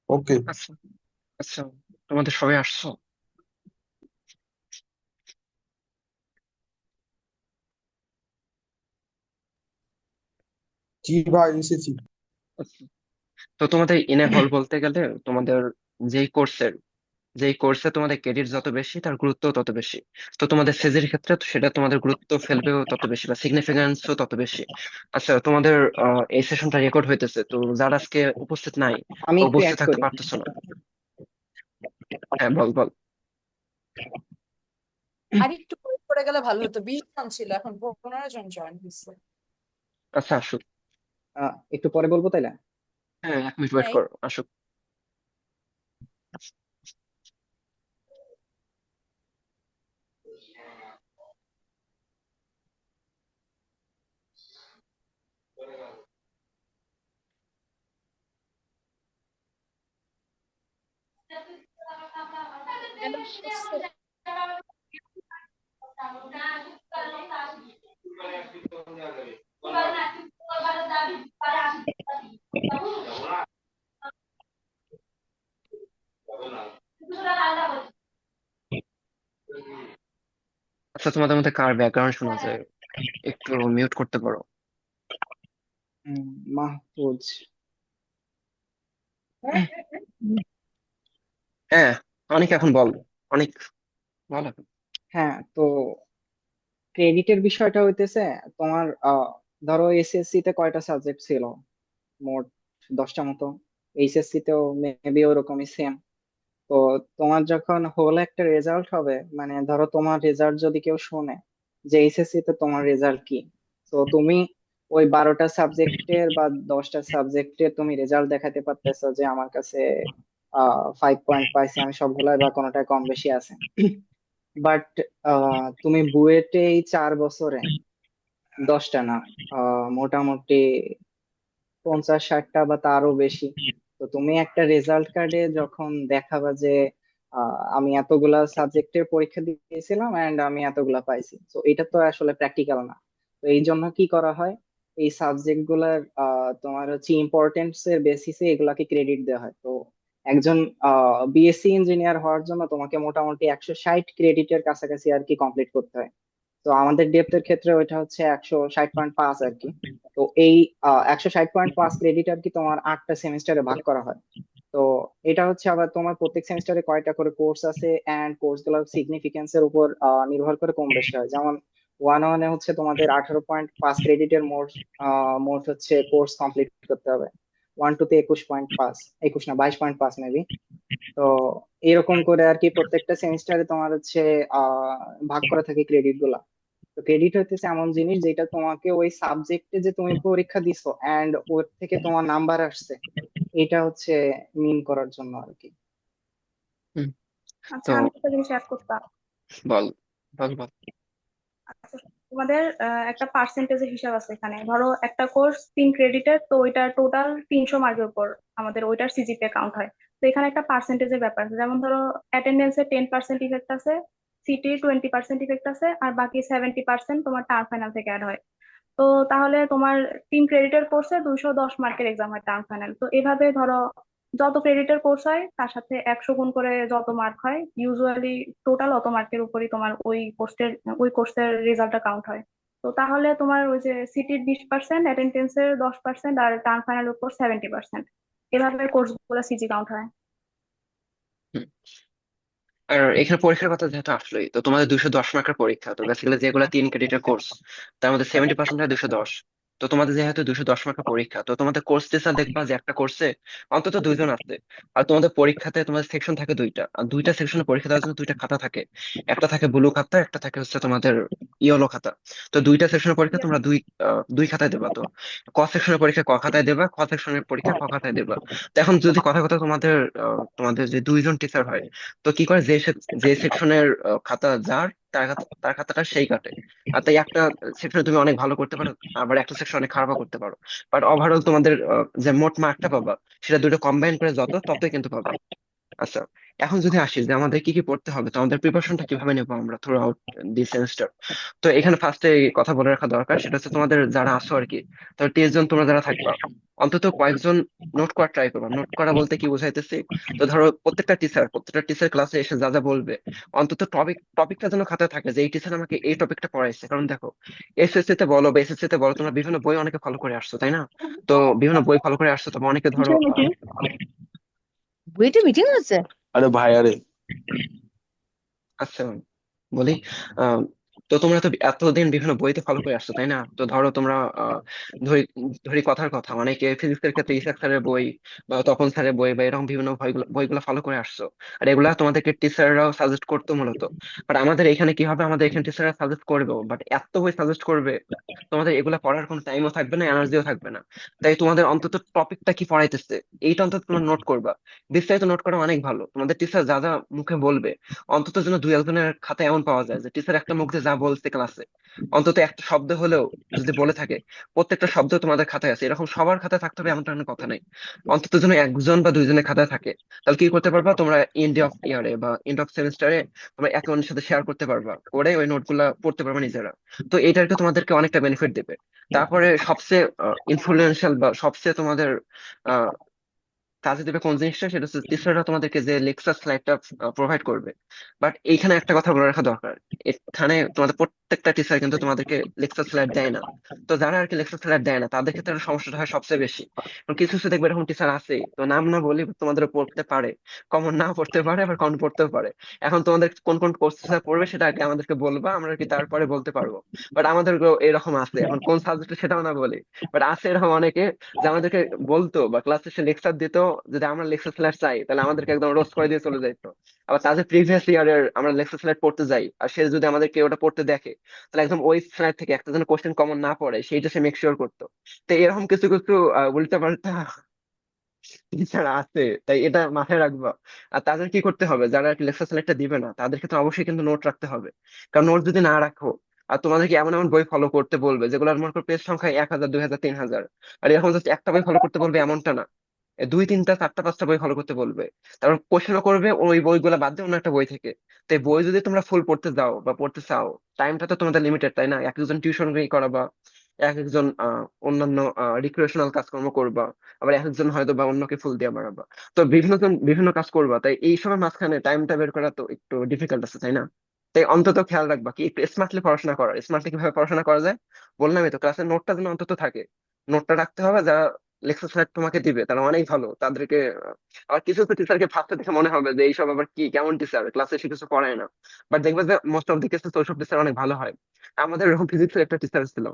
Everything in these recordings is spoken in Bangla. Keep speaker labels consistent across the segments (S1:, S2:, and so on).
S1: ওকে।
S2: আচ্ছা আচ্ছা, তোমাদের সবাই আসছো?
S1: জি ভাই, এসেছি।
S2: আচ্ছা, তো তোমাদের ইনে হল বলতে গেলে তোমাদের যেই কোর্সের যেই কোর্সে তোমাদের ক্রেডিট যত বেশি তার গুরুত্ব তত বেশি। তো তোমাদের সেজের ক্ষেত্রে তো সেটা তোমাদের গুরুত্ব ফেলবেও তত বেশি বা সিগনিফিকেন্সও তত বেশি। আচ্ছা, তোমাদের এই সেশনটা রেকর্ড হইতেছে, তো যারা আজকে উপস্থিত নাই
S3: আমি
S2: বা
S3: একটু
S2: উপস্থিত
S3: অ্যাড
S2: থাকতে
S3: করি।
S2: পারতেছো না। হ্যাঁ, বল বল।
S4: আর একটু করে গেলে ভালো হতো, 20 জন ছিল, এখন 15 জন জয়েন হয়েছে।
S2: আচ্ছা, আসুক।
S3: একটু পরে বলবো তাইলে।
S2: হ্যাঁ, 1 মিনিট ওয়েট
S4: হ্যাঁ,
S2: করো, আসুক।
S4: কেন হচ্ছে?
S2: আচ্ছা, তোমাদের মধ্যে কার ব্যাকগ্রাউন্ড শোনা যায়? একটু মিউট করতে পারো?
S3: মাহফুজ।
S2: হ্যাঁ, অনেক, এখন বল। অনেক, বল এখন।
S3: হ্যাঁ, তো ক্রেডিটের বিষয়টা হইতেছে তোমার ধরো এসএসসি তে কয়টা সাবজেক্ট ছিল? মোট 10টা মতো। এইচএসসি তেও মেবি ওরকমই সেম। তো তোমার যখন হোল একটা রেজাল্ট হবে, মানে ধরো তোমার রেজাল্ট যদি কেউ শোনে যে এইচএসসি তে তোমার রেজাল্ট কি, তো তুমি ওই 12টা সাবজেক্টের বা 10টা সাবজেক্টের তুমি রেজাল্ট দেখাতে পারতেছো যে আমার কাছে 5 পয়েন্ট পাইছি আমি সবগুলাই, বা কোনোটায় কম বেশি আছে। বাট তুমি বুয়েটে এই 4 বছরে 10টা না, মোটামুটি 50-60টা বা তারও বেশি। তো তুমি একটা রেজাল্ট কার্ডে যখন দেখাবা যে আমি এতগুলা সাবজেক্টের পরীক্ষা দিয়েছিলাম এন্ড আমি এতগুলা পাইছি, তো এটা তো আসলে প্র্যাকটিক্যাল না। তো এই জন্য কি করা হয়, এই সাবজেক্ট গুলার তোমার হচ্ছে ইম্পর্টেন্স এর বেসিসে এগুলাকে ক্রেডিট দেওয়া হয়। তো একজন বিএসসি ইঞ্জিনিয়ার হওয়ার জন্য তোমাকে মোটামুটি 160 ক্রেডিটের কাছাকাছি আর কি কমপ্লিট করতে হয়। তো আমাদের ডেপথের ক্ষেত্রে ওইটা হচ্ছে 160.5 আর কি। তো এই 160.5 ক্রেডিট আর কি তোমার 8টা সেমিস্টারে ভাগ করা হয়। তো এটা হচ্ছে আবার তোমার প্রত্যেক সেমিস্টারে কয়টা করে কোর্স আছে এন্ড কোর্স গুলোর সিগনিফিকেন্স এর উপর নির্ভর করে কম বেশি হয়। যেমন ওয়ানে হচ্ছে তোমাদের 18.5 ক্রেডিটের মোট মোট হচ্ছে কোর্স কমপ্লিট করতে হবে। 1 টু তে 21.5, 21 না 22.5 মেবি। তো এরকম করে আর কি প্রত্যেকটা সেমিস্টারে তোমার হচ্ছে আহ ভাগ করা থাকে ক্রেডিট গুলা। তো ক্রেডিট হইতেছে এমন জিনিস যেটা তোমাকে ওই সাবজেক্টে যে তুমি পরীক্ষা দিছো এন্ড ওর থেকে তোমার নাম্বার আসছে, এটা হচ্ছে মিন করার জন্য আর কি।
S2: হুম,
S5: আচ্ছা,
S2: তো
S5: আমি একটা জিনিস অ্যাড করতাম।
S2: বল বল বল।
S5: আচ্ছা, তোমাদের একটা পার্সেন্টেজের হিসাব আছে এখানে। ধরো একটা কোর্স 3 ক্রেডিটের, তো ওইটা টোটাল 300 মার্কের উপর আমাদের ওইটার সিজিপিএ কাউন্ট হয়। তো এখানে একটা পার্সেন্টেজের ব্যাপার আছে, যেমন ধরো অ্যাটেন্ডেন্সে 10% ইফেক্ট আছে, সিটি 20% ইফেক্ট আছে, আর বাকি 70% তোমার টার্ম ফাইনাল থেকে অ্যাড হয়। তো তাহলে তোমার 3 ক্রেডিটের কোর্সে 210 মার্কের এক্সাম হয় টার্ম ফাইনাল। তো এভাবে ধরো যত ক্রেডিটের কোর্স হয় তার সাথে 100 গুণ করে যত মার্ক হয়, ইউজুয়ালি টোটাল অত মার্কের উপরই তোমার ওই কোর্সের রেজাল্টটা কাউন্ট হয়। তো তাহলে তোমার ওই যে সিটির 20%, অ্যাটেন্ডেন্সের 10%, আর টার্ম ফাইনাল উপর 70%, এভাবে কোর্স গুলো সিজি কাউন্ট হয়।
S2: হুম। আর এখানে পরীক্ষার কথা যেহেতু আসলোই, তো তোমাদের 210 মার্কের পরীক্ষা, তো বেসিক্যালি যেগুলো 3 ক্রেডিটের কোর্স তার মধ্যে 70% হয় 210। তো তোমাদের যেহেতু 210 মার্কের পরীক্ষা, তো তোমাদের কোর্স টিচার দেখবা যে একটা কোর্সে অন্তত 2 জন আছে। আর তোমাদের পরীক্ষাতে তোমাদের সেকশন থাকে দুইটা, আর দুইটা সেকশনে পরীক্ষা দেওয়ার জন্য দুইটা খাতা থাকে। একটা থাকে ব্লু খাতা, একটা থাকে হচ্ছে তোমাদের ইয়েলো খাতা। তো দুইটা সেকশনের পরীক্ষা তোমরা দুই খাতায় দেবা। তো ক সেকশনের পরীক্ষা ক খাতায় দেবা, খ সেকশনের পরীক্ষা খ খাতায় দেবা। তো এখন যদি কথা কথা তোমাদের যে 2 জন টিচার হয়, তো কি করে, যে সেকশনের খাতা যার, তার খাতাটা সেই কাটে। আর তাই একটা সেকশনে তুমি অনেক ভালো করতে পারো, আবার একটা সেকশন অনেক খারাপ করতে পারো। বাট ওভারঅল তোমাদের যে মোট মার্কটা পাবা, সেটা দুটো কম্বাইন করে যতই কিন্তু পাবা। আচ্ছা, এখন যদি আসি যে আমাদের কি কি পড়তে হবে, তো আমাদের প্রিপারেশনটা কিভাবে নেবো আমরা থ্রু আউট দি সেমিস্টার। তো এখানে ফার্স্টে কথা বলে রাখা দরকার, সেটা হচ্ছে তোমাদের যারা আছো আর কি, তো 30 জন তোমরা যারা থাকবা, অন্তত কয়েকজন নোট করা ট্রাই করবা। নোট করা বলতে কি বুঝাইতেছি, তো ধরো প্রত্যেকটা টিচার ক্লাসে এসে যা যা বলবে, অন্তত টপিকটা যেন খাতায় থাকে যে এই টিচার আমাকে এই টপিকটা পড়াইছে। কারণ দেখো, এসএসসি তে বলো বা এসএসসি তে বলো, তোমরা বিভিন্ন বই অনেকে ফলো করে আসছো, তাই না? তো বিভিন্ন বই ফলো করে আসছো, তবে অনেকে ধরো
S1: বুয়েটে মিটিং আছে। আরে ভাই আরে,
S2: আচ্ছা বলি, আহ, তো তোমরা তো এতদিন বিভিন্ন বইতে ফলো করে আসছো, তাই না? তো ধরো তোমরা ধরি ধরি কথার কথা, অনেকে ফিজিক্সের ক্ষেত্রে ইসাক স্যারের বই বা তপন স্যারের বই বা এরকম বিভিন্ন বইগুলো ফলো করে আসছো। আর এগুলা তোমাদেরকে টিচাররাও সাজেস্ট করতো মূলত। বাট আমাদের এখানে কি হবে, আমাদের এখানে টিচাররা সাজেস্ট করবেও, বাট এত বই সাজেস্ট করবে, তোমাদের এগুলা পড়ার কোনো টাইমও থাকবে না, এনার্জিও থাকবে না। তাই তোমাদের অন্তত টপিকটা কি পড়াইতেছে এইটা অন্তত তোমরা নোট করবা। বিস্তারিত নোট করা অনেক ভালো। তোমাদের টিচার যা যা মুখে বলবে, অন্তত যেন দুই একজনের খাতায় এমন পাওয়া যায় যে টিচার একটা মুখ দিয়ে যা বলছে ক্লাসে, অন্তত একটা শব্দ হলেও যদি বলে থাকে, প্রত্যেকটা শব্দ তোমাদের খাতায় আছে। এরকম সবার খাতায় থাকতে হবে এমনটা কোনো কথা নেই, অন্তত যেন একজন বা দুইজনের খাতায় থাকে। তাহলে কি করতে পারবা তোমরা, এন্ড অফ ইয়ারে বা এন্ড অফ সেমিস্টারে তোমরা একে অন্যের সাথে শেয়ার করতে পারবা, করে ওই নোটগুলা পড়তে পারবা নিজেরা। তো এটাকে তোমাদেরকে অনেকটা বেনিফিট দেবে। তারপরে সবচেয়ে ইনফ্লুয়েন্সিয়াল বা সবচেয়ে তোমাদের কাজে দেবে কোন জিনিসটা, সেটা হচ্ছে টিচাররা তোমাদেরকে যে লেকচার স্লাইডটা প্রোভাইড করবে। বাট এইখানে একটা কথা বলে রাখা দরকার, এখানে তোমাদের প্রত্যেকটা টিচার কিন্তু তোমাদেরকে লেকচার স্লাইড দেয় না। তো যারা আর কি লেকচার স্লাইড দেয় না, তাদের ক্ষেত্রে সমস্যাটা হয় সবচেয়ে বেশি। কারণ কিছু কিছু দেখবে এরকম টিচার আছে, তো নাম না বলি, তোমাদের পড়তে পারে, কমন না পড়তে পারে, আবার কমন পড়তেও পারে। এখন তোমাদের কোন কোন কোর্স পড়বে সেটা আগে আমাদেরকে বলবা, আমরা আর কি তারপরে বলতে পারবো। বাট আমাদের এরকম আছে, এখন কোন সাবজেক্ট সেটাও না বলি, বাট আছে এরকম অনেকে যে আমাদেরকে বলতো বা ক্লাস শেষে লেকচার দিত, যদি আমরা লেকচার স্লাইড চাই তাহলে আমাদেরকে একদম রোস্ট করে দিয়ে চলে যাইতো। আবার তাদের প্রিভিয়াস ইয়ারের আমরা লেকচার স্লাইড পড়তে যাই, আর সে যদি আমাদেরকে ওটা পড়তে দেখে, তাহলে একদম ওই স্লাইড থেকে একটা যেন কোশ্চেন কমন না পড়ে সেইটা সে মেক শিওর করতো। তো এরকম কিছু কিছু উল্টা পাল্টা টিচার আছে, তাই এটা মাথায় রাখবা। আর তাদের কি করতে হবে, যারা লেকচার স্লাইডটা দিবে না, তাদের ক্ষেত্রে অবশ্যই কিন্তু নোট রাখতে হবে। কারণ নোট যদি না রাখো, আর তোমাদেরকে এমন এমন বই ফলো করতে বলবে যেগুলোর মনে করো পেজ সংখ্যা 1000, 2000, 3000, আর এরকম জাস্ট একটা বই ফলো করতে বলবে এমনটা না, দুই তিনটা চারটা পাঁচটা বই ফলো করতে বলবে। তারপর কোশ্চেনও করবে ওই বইগুলো বাদ দিয়ে অন্য একটা বই থেকে। তো এই বই যদি তোমরা ফুল পড়তে যাও বা পড়তে চাও, টাইমটা তো তোমাদের লিমিটেড, তাই না? এক একজন টিউশন করাবা, এক একজন অন্যান্য রিক্রিয়েশনাল কাজকর্ম করবা, আবার এক একজন হয়তো বা অন্যকে ফুল দিয়ে বাড়াবা। তো বিভিন্ন জন বিভিন্ন কাজ করবা, তাই এই সময় মাঝখানে টাইমটা বের করা তো একটু ডিফিকাল্ট আছে, তাই না? তাই অন্তত খেয়াল রাখবা কি একটু স্মার্টলি পড়াশোনা করা। স্মার্টলি কিভাবে পড়াশোনা করা যায় বললামই তো, ক্লাসের নোটটা যেন অন্তত থাকে। নোটটা রাখতে হবে, যারা লেকচার স্লাইড তোমাকে দিবে তারা অনেক ভালো, তাদেরকে আবার কিছু কিছু টিচারকে ফার্স্টে দেখে মনে হবে যে এইসব আবার কি কেমন টিচার, ক্লাসে এসে কিছু পড়ায় না। বাট দেখবে যে মোস্ট অফ দি কেসে তো ওইসব টিচার অনেক ভালো হয়। আমাদের এরকম ফিজিক্সের একটা টিচার ছিল,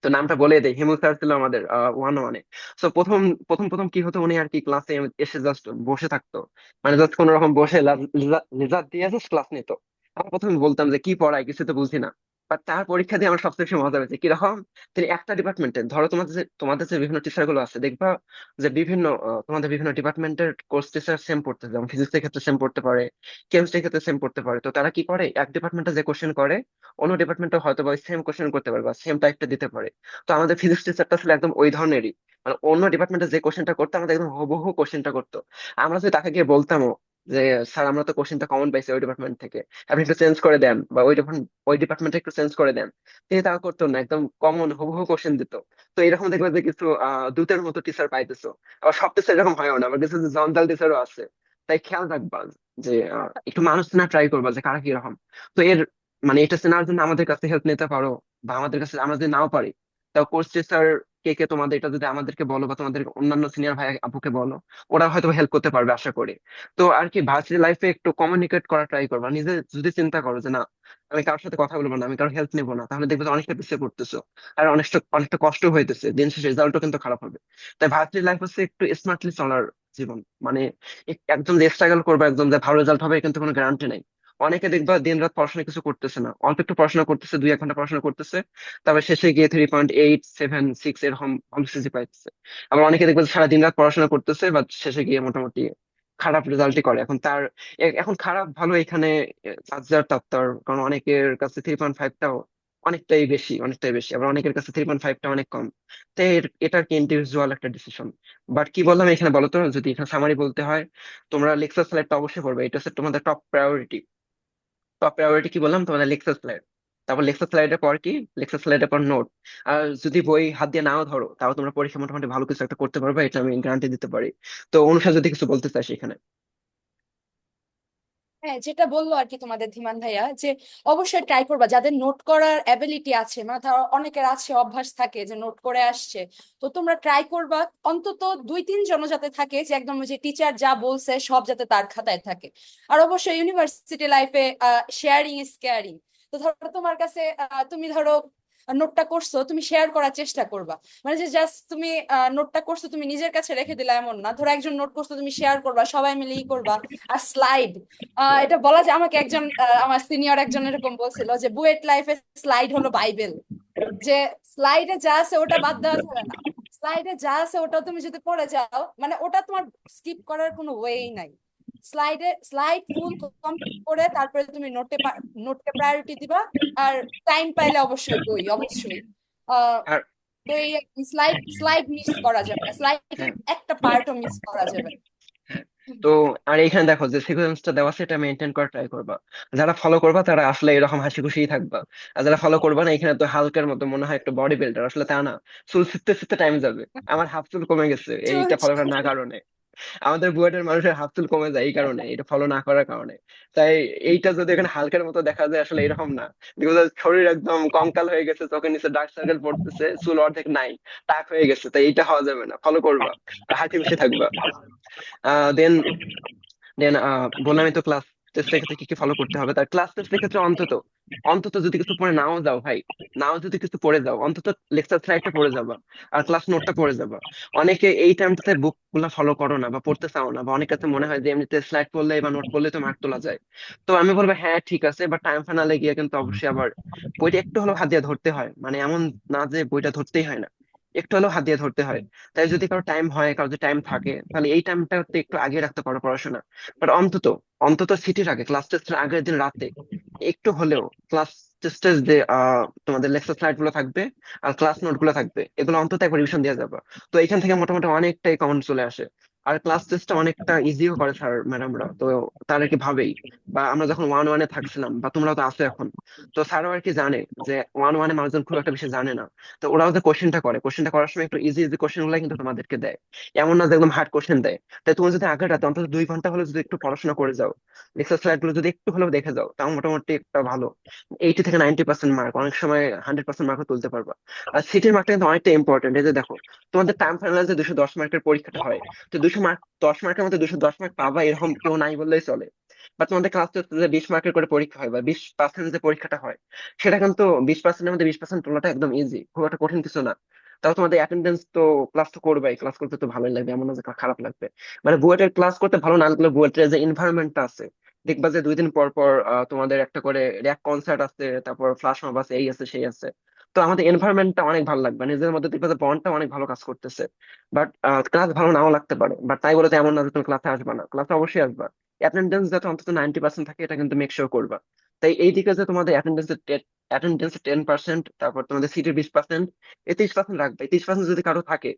S2: তো নামটা বলে দেয়, হিমু স্যার ছিল আমাদের 101-এ। তো প্রথম প্রথম প্রথম কি হতো, উনি আর কি ক্লাসে এসে জাস্ট বসে থাকতো, মানে জাস্ট কোন রকম বসে লেজার দিয়ে জাস্ট ক্লাস নিত। আমরা প্রথমে বলতাম যে কি পড়ায় কিছু তো বুঝি না। বাট তার পরীক্ষা দিয়ে আমার সবচেয়ে বেশি মজা হয়েছে কিরকম, তিনি একটা ডিপার্টমেন্টে ধরো তোমাদের যে বিভিন্ন টিচার গুলো আছে দেখবা, যে বিভিন্ন তোমাদের বিভিন্ন ডিপার্টমেন্টের কোর্স টিচার সেম পড়তে, যেমন ফিজিক্সের ক্ষেত্রে সেম পড়তে পারে, কেমিস্ট্রির ক্ষেত্রে সেম পড়তে পারে। তো তারা কি করে, এক ডিপার্টমেন্টে যে কোশ্চেন করে অন্য ডিপার্টমেন্টে হয়তো বা সেম কোশ্চেন করতে পারে বা সেম টাইপটা দিতে পারে। তো আমাদের ফিজিক্স টিচারটা ছিল একদম ওই ধরনেরই, মানে অন্য ডিপার্টমেন্টে যে কোশ্চেনটা করতো আমাদের একদম হুবহু কোশ্চেনটা করতো। আমরা যদি তাকে গিয়ে বলতামও যে স্যার আমরা তো কোশ্চেনটা কমন পাইছি ওই ডিপার্টমেন্ট থেকে, আপনি একটু চেঞ্জ করে দেন বা ওই ডিপার্টমেন্টে একটু চেঞ্জ করে দেন, তিনি তা করতো না, একদম কমন হুবহু কোশ্চেন দিত। তো এরকম দেখবে যে কিছু দূতের মতো টিচার পাইতেছো। আবার সব টিচার এরকম হয়ও না, আবার কিছু জঞ্জাল টিচারও আছে। তাই খেয়াল রাখবা যে একটু মানুষ চেনা ট্রাই করবা যে কারা কিরকম। তো মানে এটা চেনার জন্য আমাদের কাছে হেল্প নিতে পারো, বা আমাদের কাছে আমরা যদি নাও পারি, তাও কোর্স টিচার কে কে তোমাদের এটা যদি আমাদেরকে বলো বা তোমাদের অন্যান্য সিনিয়র ভাই আপুকে বলো, ওরা হয়তো হেল্প করতে পারবে আশা করি। তো আর কি ভার্সিটি লাইফে একটু কমিউনিকেট করা ট্রাই করবা। নিজে যদি চিন্তা করো যে না আমি কারোর সাথে কথা বলবো না, আমি কারোর হেল্প নিবো না, তাহলে দেখবে যে অনেকটা পিছিয়ে পড়তেছো, আর অনেকটা অনেকটা কষ্ট হইতেছে, দিন শেষে রেজাল্টও কিন্তু খারাপ হবে। তাই ভার্সিটি লাইফ হচ্ছে একটু স্মার্টলি চলার জীবন। মানে একজন যে স্ট্রাগল করবে, একজন যে ভালো রেজাল্ট হবে কিন্তু কোনো গ্যারান্টি নাই। অনেকে দেখবা দিন রাত পড়াশোনা কিছু করতেছে না, অল্প একটু পড়াশোনা করতেছে, 2-1 ঘন্টা পড়াশোনা করতেছে, তারপর শেষে গিয়ে 3.8, 7, 6 এরকম ভালো সিজি পাইতেছে। আবার অনেকে দেখবে যে সারা দিন রাত পড়াশোনা করতেছে বা শেষে গিয়ে মোটামুটি খারাপ রেজাল্টই করে। এখন এখন খারাপ ভালো এখানে যার যার তার, কারণ অনেকের কাছে 3.5টাও অনেকটাই বেশি, আবার অনেকের কাছে 3.5টা অনেক কম। তো এটা কি ইন্ডিভিজুয়াল একটা ডিসিশন। বাট কি বললাম এখানে বলো তো, যদি এখানে সামারি বলতে হয়, তোমরা লেকচার স্লাইডটা অবশ্যই পড়বে, এটা হচ্ছে তোমাদের টপ প্রায়োরিটি কি বললাম, তোমাদের লেকচার স্লাইড। তারপর লেকচার স্লাইডের পর কি, লেকচার স্লাইডের পর নোট। আর যদি বই হাত দিয়ে নাও ধরো, তাও তোমরা পরীক্ষা মোটামুটি ভালো কিছু একটা করতে পারবে, এটা আমি গ্যারান্টি দিতে পারি। তো অনুষা যদি কিছু বলতে চাই সেখানে।
S4: হ্যাঁ, যেটা বললো আর কি তোমাদের ধীমান ভাইয়া, যে অবশ্যই ট্রাই করবা যাদের নোট করার অ্যাবিলিটি আছে, মানে ধরো অনেকের আছে অভ্যাস থাকে যে নোট করে আসছে, তো তোমরা ট্রাই করবা অন্তত 2-3 জন যাতে থাকে যে একদম যে টিচার যা বলছে সব যাতে তার খাতায় থাকে। আর অবশ্যই ইউনিভার্সিটি লাইফে শেয়ারিং ইজ কেয়ারিং। তো ধরো তোমার কাছে তুমি ধরো নোটটা করছো, তুমি শেয়ার করার চেষ্টা করবা। মানে যে জাস্ট তুমি নোটটা করছো তুমি নিজের কাছে রেখে দিলা এমন না, ধরো একজন নোট করছো তুমি শেয়ার করবা, সবাই মিলে করবা। আর স্লাইড, এটা বলা যায়, আমাকে একজন আমার সিনিয়র একজন এরকম বলছিল যে বুয়েট লাইফে স্লাইড হলো বাইবেল। যে স্লাইডে যা আছে ওটা বাদ দেওয়া যাবে না, স্লাইডে যা আছে ওটা তুমি যদি পড়ে যাও মানে ওটা তোমার স্কিপ করার কোনো ওয়েই নাই। স্লাইড ফুল কমপ্লিট করে তারপরে তুমি নোটকে প্রায়োরিটি দিবা। আর টাইম পাইলে অবশ্যই বই, অবশ্যই আহ
S2: আর
S4: তো এই স্লাইড স্লাইড মিস করা যাবে না, স্লাইডের
S2: হ্যাঁ,
S4: একটা পার্টও মিস করা যাবে না।
S2: হ্যাঁ। তো আর এখানে দেখো যে সিকোয়েন্সটা দেওয়া আছে, এটা মেনটেন করা ট্রাই করবা। যারা ফলো করবা তারা আসলে এরকম হাসি খুশিই থাকবা। আর যারা ফলো করবা না, এখানে তো হালকের মতো মনে হয় একটা বডি বিল্ডার, আসলে তা না। চুল ছিঁড়তে ছিঁড়তে টাইম যাবে। আমার হাফ চুল কমে গেছে এইটা ফলো করার না কারণে। আমাদের বুয়েটের মানুষের হাফ চুল কমে যায় এই কারণে, এটা ফলো না করার কারণে। তাই এইটা যদি এখানে হালকের মতো দেখা যায়, আসলে এরকম না। বিকজ শরীর একদম কঙ্কাল হয়ে গেছে, চোখের নিচে ডার্ক সার্কেল পড়তেছে, চুল অর্ধেক নাই, টাক হয়ে গেছে, তাই এইটা হওয়া যাবে না। ফলো করবা, হাসি খুশি থাকবা। দেন দেন বললামই তো ক্লাস টেস্টের ক্ষেত্রে কি কি ফলো করতে হবে। তার ক্লাস টেস্টের ক্ষেত্রে অন্তত অন্তত যদি কিছু পড়ে নাও যাও ভাই, নাও যদি কিছু পড়ে যাও, অন্তত লেকচার স্লাইডটা পড়ে যাবা, আর ক্লাস নোটটা পড়ে যাবা। অনেকে এই টাইমটাতে বুক গুলা ফলো করো না বা পড়তে চাও না, বা অনেক কাছে মনে হয় যে এমনিতে স্লাইড পড়লে বা নোট পড়লে তো মার্ক তোলা যায়। তো আমি বলবো হ্যাঁ ঠিক আছে, বাট টাইম ফাইনালে গিয়ে কিন্তু অবশ্যই আবার বইটা একটু হলেও হাত দিয়ে ধরতে হয়। মানে এমন না যে বইটা ধরতেই হয় না, একটু হলেও হাত দিয়ে ধরতে হয়। তাই যদি কারো টাইম হয়, কারো যদি টাইম থাকে, তাহলে এই টাইমটা একটু আগে রাখতে পারো পড়াশোনা। বাট অন্তত অন্তত সিটির আগে, ক্লাস টেস্টের আগের দিন রাতে একটু হলেও ক্লাস টেস্টের যে তোমাদের লেকচার স্লাইড গুলো থাকবে আর ক্লাস নোট গুলো থাকবে, এগুলো অন্তত একবার রিভিশন দেওয়া যাবে। তো এখান থেকে মোটামুটি অনেকটাই কমন চলে আসে। আর ক্লাস টেস্টটা অনেকটা ইজিও করে স্যার ম্যাডামরা, তো তারা কি ভাবেই। বা আমরা যখন 1-1-এ থাকছিলাম, বা তোমরাও তো আছো এখন, তো স্যারও আর কি জানে যে 1-1-এ মানুষজন খুব একটা বেশি জানে না। তো ওরাও যে কোশ্চেনটা করার সময় একটু ইজি ইজি কোশ্চেন গুলো কিন্তু তোমাদেরকে দেয়, এমন না যে একদম হার্ড কোশ্চেন দেয়। তাই তুমি যদি আগের রাতে অন্তত 2 ঘন্টা হলে যদি একটু পড়াশোনা করে যাও, লেকচার স্লাইড গুলো যদি একটু হলেও দেখে যাও, তাও মোটামুটি একটা ভালো 80 থেকে 90% মার্ক, অনেক সময় 100% মার্কও তুলতে পারবা। আর সিটির মার্কটা কিন্তু অনেকটা ইম্পর্টেন্ট। এই যে দেখো, তোমাদের টাইম ফাইনাল যে 210 মার্কের পরীক্ষাটা হয়, তো 200 মার্ক, 10 মার্কের মধ্যে 210 মার্ক পাবা এরকম কেউ নাই বললেই চলে। বা তোমাদের ক্লাস যে 20 মার্কের করে পরীক্ষা হয়, বা 20% যে পরীক্ষাটা হয়, সেটা কিন্তু 20%-এর মধ্যে 20% তোলাটা একদম ইজি, খুব একটা কঠিন কিছু না। তাও তোমাদের অ্যাটেন্ডেন্স তো, ক্লাস তো করবেই, ক্লাস করতে তো ভালোই লাগবে, এমন না যে খারাপ লাগবে। মানে বুয়েটের ক্লাস করতে ভালো না লাগলে, বুয়েটের যে এনভায়রনমেন্টটা আছে, দেখবা যে 2 দিন পর পর তোমাদের একটা করে র্যাক কনসার্ট আছে, তারপর ফ্লাশ মব আছে, এই আছে সেই আছে। তো আমাদের এনভায়রনমেন্টটা অনেক ভালো লাগবে, নিজের মধ্যে দেখবা যে বন্ডটা অনেক ভালো কাজ করতেছে। বাট ক্লাস ভালো নাও লাগতে পারে, বাট তাই বলে তো এমন না যে তুমি ক্লাসে আসবা না, ক্লাসে অবশ্যই আসবা। অ্যাটেন্ডেন্স যাতে অন্তত 90% থাকে, এটা কিন্তু মেক শিওর করবা। তাই এই দিকে যে তোমাদের অ্যাটেন্ডেন্সের 10%, তারপর তোমাদের সিটের 20%, এই 30% রাখবে। এই 30% যদি কারো থাকে,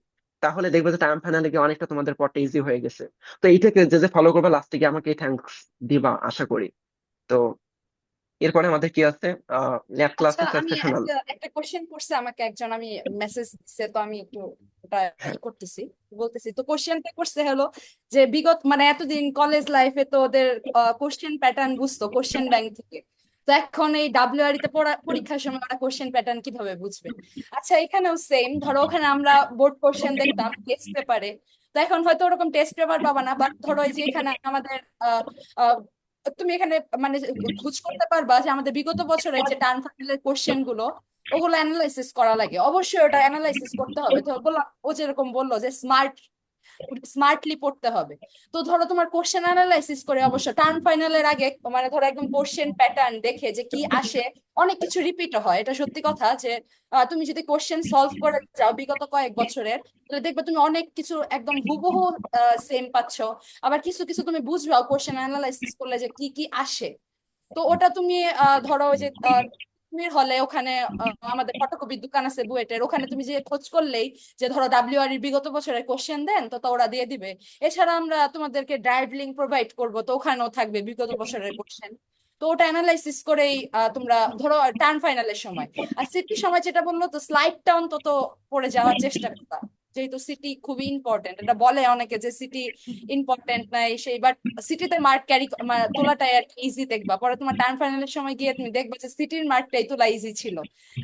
S2: তাহলে দেখবে যে টাইম ফাইনালে গিয়ে অনেকটা তোমাদের পড়তে ইজি হয়ে গেছে। তো এইটাকে যে যে ফলো করবে, লাস্টে গিয়ে আমাকে থ্যাঙ্কস দিবা আশা করি। তো এরপরে আমাদের কি আছে, ল্যাব ক্লাস
S4: আচ্ছা,
S2: আছে
S4: আমি
S2: সেশনাল।
S4: একটা একটা কোশ্চেন করছে আমাকে একজন, আমি মেসেজ দিছে, তো আমি একটু ওটা
S2: হ্যাঁ,
S4: করতেছি, বলতেছি। তো কোশ্চেনটা করছে হলো যে বিগত মানে এতদিন কলেজ লাইফে তো ওদের কোশ্চেন প্যাটার্ন বুঝতো কোশ্চেন ব্যাংক থেকে, তো এখন এই ডাব্লিউআরই তে পরীক্ষার সময় ওরা কোশ্চেন প্যাটার্ন কিভাবে বুঝবে? আচ্ছা, এখানেও সেম, ধরো ওখানে আমরা বোর্ড কোশ্চেন দেখতাম টেস্ট পেপারে, তো এখন হয়তো ওরকম টেস্ট পেপার পাবা না, বাট ধরো এই যে এখানে আমাদের আহ আহ, তুমি এখানে মানে খোঁজ করতে পারবা যে আমাদের বিগত বছরের যে টার্ম ফাইনালের কোশ্চেন গুলো, ওগুলো অ্যানালাইসিস করা লাগে, অবশ্যই ওটা অ্যানালাইসিস করতে হবে। তো বললাম, ও যেরকম বললো যে স্মার্টলি পড়তে হবে। তো ধরো তোমার কোশ্চেন অ্যানালাইসিস করে অবশ্য টার্ম ফাইনালের আগে মানে ধরো একদম কোশ্চেন প্যাটার্ন দেখে যে কি আসে, অনেক কিছু রিপিট হয়, এটা সত্যি কথা যে তুমি যদি কোশ্চেন সলভ করে যাও বিগত কয়েক বছরের, তাহলে দেখবে তুমি অনেক কিছু একদম হুবহু সেম পাচ্ছ। আবার কিছু কিছু তুমি বুঝবাও কোশ্চেন অ্যানালাইসিস করলে যে কি কি আসে। তো ওটা তুমি ধরো ওই যে তুমি হলে ওখানে আমাদের ফটোকপির দোকান আছে বুয়েটের, ওখানে তুমি যে খোঁজ করলেই যে ধরো ডাব্লিউআর এর বিগত বছরের কোশ্চেন দেন, তো ওরা দিয়ে দিবে। এছাড়া আমরা তোমাদেরকে ড্রাইভ লিঙ্ক প্রোভাইড করবো, তো ওখানেও থাকবে বিগত বছরের কোশ্চেন। তো ওটা অ্যানালাইসিস করেই তোমরা ধরো টার্ম ফাইনালের সময় আর সিটির সময় যেটা বললো, তো স্লাইডটা অন্তত পড়ে যাওয়ার চেষ্টা করবা, যেহেতু সিটি খুবই ইম্পর্টেন্ট। এটা বলে অনেকে যে সিটি ইম্পর্টেন্ট নাই সেই, বাট সিটিতে মার্ক ক্যারি তোলাটাই আর ইজি দেখবা, পরে তোমার টার্ম ফাইনালের সময় গিয়ে তুমি দেখবা যে সিটির মার্কটাই তোলা ইজি ছিল।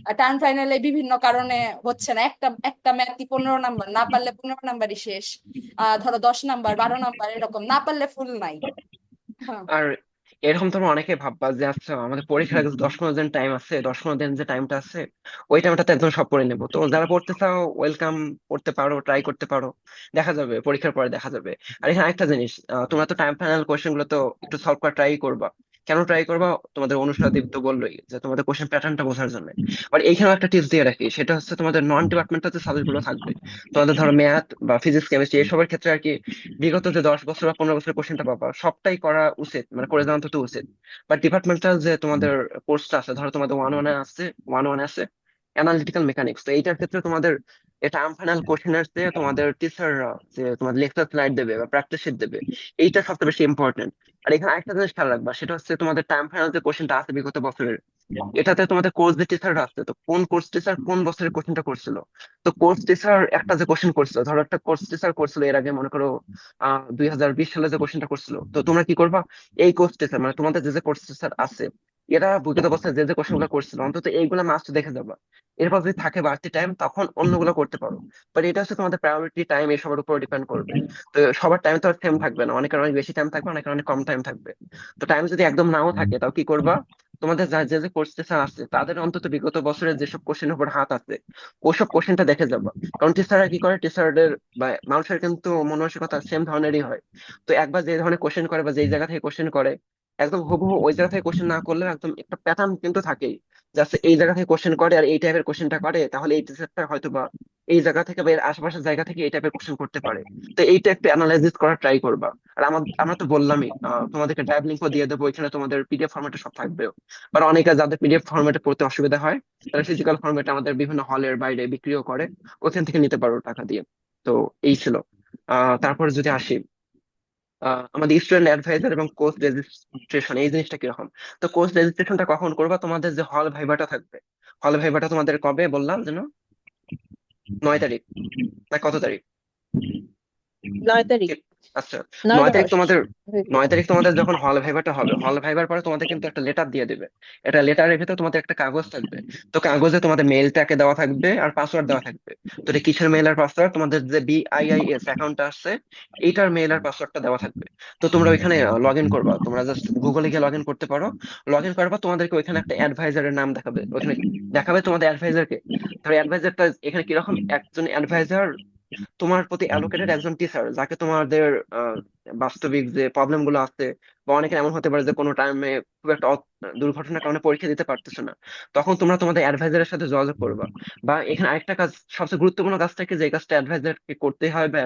S4: আর টার্ম ফাইনালে বিভিন্ন কারণে হচ্ছে না, একটা একটা ম্যাথই 15 নাম্বার, না পারলে 15 নাম্বারই শেষ। ধরো 10 নাম্বার 12 নাম্বার এরকম, না পারলে ফুল নাই। হ্যাঁ।
S2: আর এরকম তোমরা অনেকে ভাববা যে আচ্ছা আমাদের পরীক্ষার আগে 10-15 দিন টাইম আছে, 10-15 দিন যে টাইমটা আছে ওই টাইমটাতে একদম সব পড়ে নেবো। তো যারা পড়তে চাও ওয়েলকাম, পড়তে পারো, ট্রাই করতে পারো, দেখা যাবে পরীক্ষার পরে দেখা যাবে। আর এখানে একটা জিনিস, তোমরা তো টাইম ফাইনাল কোশ্চেন গুলো তো একটু সলভ করা ট্রাই করবা। কেন ট্রাই করবা? তোমাদের অনুষদীপ তো বললোই যে তোমাদের কোশ্চেন প্যাটার্নটা বোঝার জন্য। আর এইখানেও একটা টিপস দিয়ে রাখি, সেটা হচ্ছে তোমাদের নন ডিপার্টমেন্টাল যে সাবজেক্ট গুলো থাকবে, তোমাদের ধরো ম্যাথ বা ফিজিক্স কেমিস্ট্রি এসবের ক্ষেত্রে আর কি, বিগত যে 10 বছর বা 15 বছরের কোশ্চেনটা পাবা সবটাই করা উচিত, মানে করে দেওয়া অন্তত উচিত। বাট ডিপার্টমেন্টাল যে তোমাদের কোর্সটা আছে, ধরো তোমাদের ওয়ান ওয়ানে আছে অ্যানালিটিক্যাল মেকানিক্স, তো এইটার ক্ষেত্রে তোমাদের এটা ফাইনাল কোশ্চেনের চেয়ে তোমাদের টিচাররা যে তোমাদের লেকচার স্লাইড দেবে বা প্র্যাকটিস শিট দেবে, এইটা সবচেয়ে বেশি ইম্পর্টেন্ট। আর এখানে আরেকটা জিনিস খেয়াল রাখবা, সেটা হচ্ছে তোমাদের টাইম ফাইনাল যে কোশ্চেনটা আছে বিগত বছরের, এটাতে তোমাদের কোর্স যে টিচাররা আছে, তো কোন কোর্স টিচার কোন বছরের কোশ্চেনটা করছিল। তো কোর্স টিচার একটা যে কোশ্চেন করছিল, ধরো একটা কোর্স টিচার করছিল এর আগে মনে করো 2020 সালে যে কোশ্চেনটা করছিল, তো তোমরা কি করবা, এই কোর্স টিচার মানে তোমাদের যে যে কোর্স টিচার আছে এরা বিগত অবস্থায় যে যে কোশ্চেন গুলো করছিল অন্তত এইগুলো মাস্ট দেখে যাবা। এরপর যদি থাকে বাড়তি টাইম তখন অন্যগুলো করতে পারো। বাট এটা হচ্ছে তোমাদের প্রায়োরিটি টাইম এসবের উপর ডিপেন্ড করবে। তো সবার টাইম তো আর সেম থাকবে না, অনেকের অনেক বেশি টাইম থাকবে, অনেকের অনেক কম টাইম থাকবে। তো টাইম যদি একদম নাও থাকে তাও কি করবা, তোমাদের যে যে কোর্স টিচার আছে তাদের অন্তত বিগত বছরের যেসব কোশ্চেনের উপর হাত আছে ওইসব কোশ্চেনটা দেখে যাবা। কারণ টিচাররা কি করে, টিচারদের বা মানুষের কিন্তু মন মানসিকতা সেম ধরনেরই হয়। তো একবার যে ধরনের কোশ্চেন করে বা যেই জায়গা থেকে কোশ্চেন করে, একদম হুবহু ওই জায়গা থেকে কোশ্চেন না করলে একদম একটা প্যাটার্ন কিন্তু থাকেই, জাস্ট এই জায়গা থেকে কোশ্চেন করে আর এই টাইপের কোশ্চেনটা করে, তাহলে এই টিচারটা হয়তো বা এই জায়গা থেকে বা এর আশেপাশের জায়গা থেকে এই টাইপের কোশ্চেন করতে পারে। তো এইটা একটু অ্যানালাইসিস করার ট্রাই করবা। আর আমরা তো বললামই তোমাদেরকে ড্রাইভ লিঙ্কও দিয়ে দেবো, এখানে তোমাদের পিডিএফ ফরম্যাটে সব থাকবে। বা অনেকে যাদের পিডিএফ ফরম্যাটে পড়তে অসুবিধা হয় তারা ফিজিক্যাল ফরম্যাটে আমাদের বিভিন্ন হলের বাইরে বিক্রিও করে, ওখান থেকে নিতে পারো টাকা দিয়ে। তো এই ছিল। তারপরে যদি আসি, আমাদের স্টুডেন্ট অ্যাডভাইজার এবং কোর্স রেজিস্ট্রেশন এই জিনিসটা কিরকম। তো কোর্স রেজিস্ট্রেশনটা কখন করবা, তোমাদের যে হল ভাইবাটা থাকবে, হল ভাইবাটা তোমাদের কবে বললাম যেন, 9 তারিখ না কত তারিখ?
S6: 9 তারিখ,
S2: আচ্ছা,
S6: 9
S2: নয় তারিখ
S6: 10
S2: তোমাদের 9 তারিখ তোমাদের যখন হল ভাইভাটা হবে, হল ভাইবার পরে তোমাদের কিন্তু একটা লেটার দিয়ে দিবে। এটা লেটারের ভিতরে তোমাদের একটা কাগজ থাকবে। তো কাগজে তোমাদের মেইলটাকে দেওয়া থাকবে আর পাসওয়ার্ড দেওয়া থাকবে। তো এটা কিসের মেইল আর পাসওয়ার্ড, তোমাদের যে BIIS অ্যাকাউন্ট আছে এইটার মেইল আর পাসওয়ার্ডটা দেওয়া থাকবে। তো তোমরা ওইখানে লগ ইন করবা, তোমরা জাস্ট গুগলে গিয়ে লগ ইন করতে পারো। লগ ইন করার পর তোমাদেরকে ওইখানে একটা অ্যাডভাইজারের নাম দেখাবে, ওইখানে দেখাবে তোমাদের অ্যাডভাইজারকে। ধরো অ্যাডভাইজারটা এখানে কিরকম, একজন অ্যাডভাইজার তোমার প্রতি অ্যালোকেটেড একজন টিচার, যাকে তোমাদের আহ, বাস্তবিক যে প্রবলেম গুলো আছে, বা অনেকের এমন হতে পারে যে কোনো টাইমে খুব একটা দুর্ঘটনার কারণে পরীক্ষা দিতে পারতেছে না, তখন তোমরা তোমাদের অ্যাডভাইজারের সাথে যোগাযোগ করবা। বা এখানে আরেকটা কাজ, সবচেয়ে গুরুত্বপূর্ণ কাজটা কি, যে কাজটা অ্যাডভাইজারকে করতে হয় বা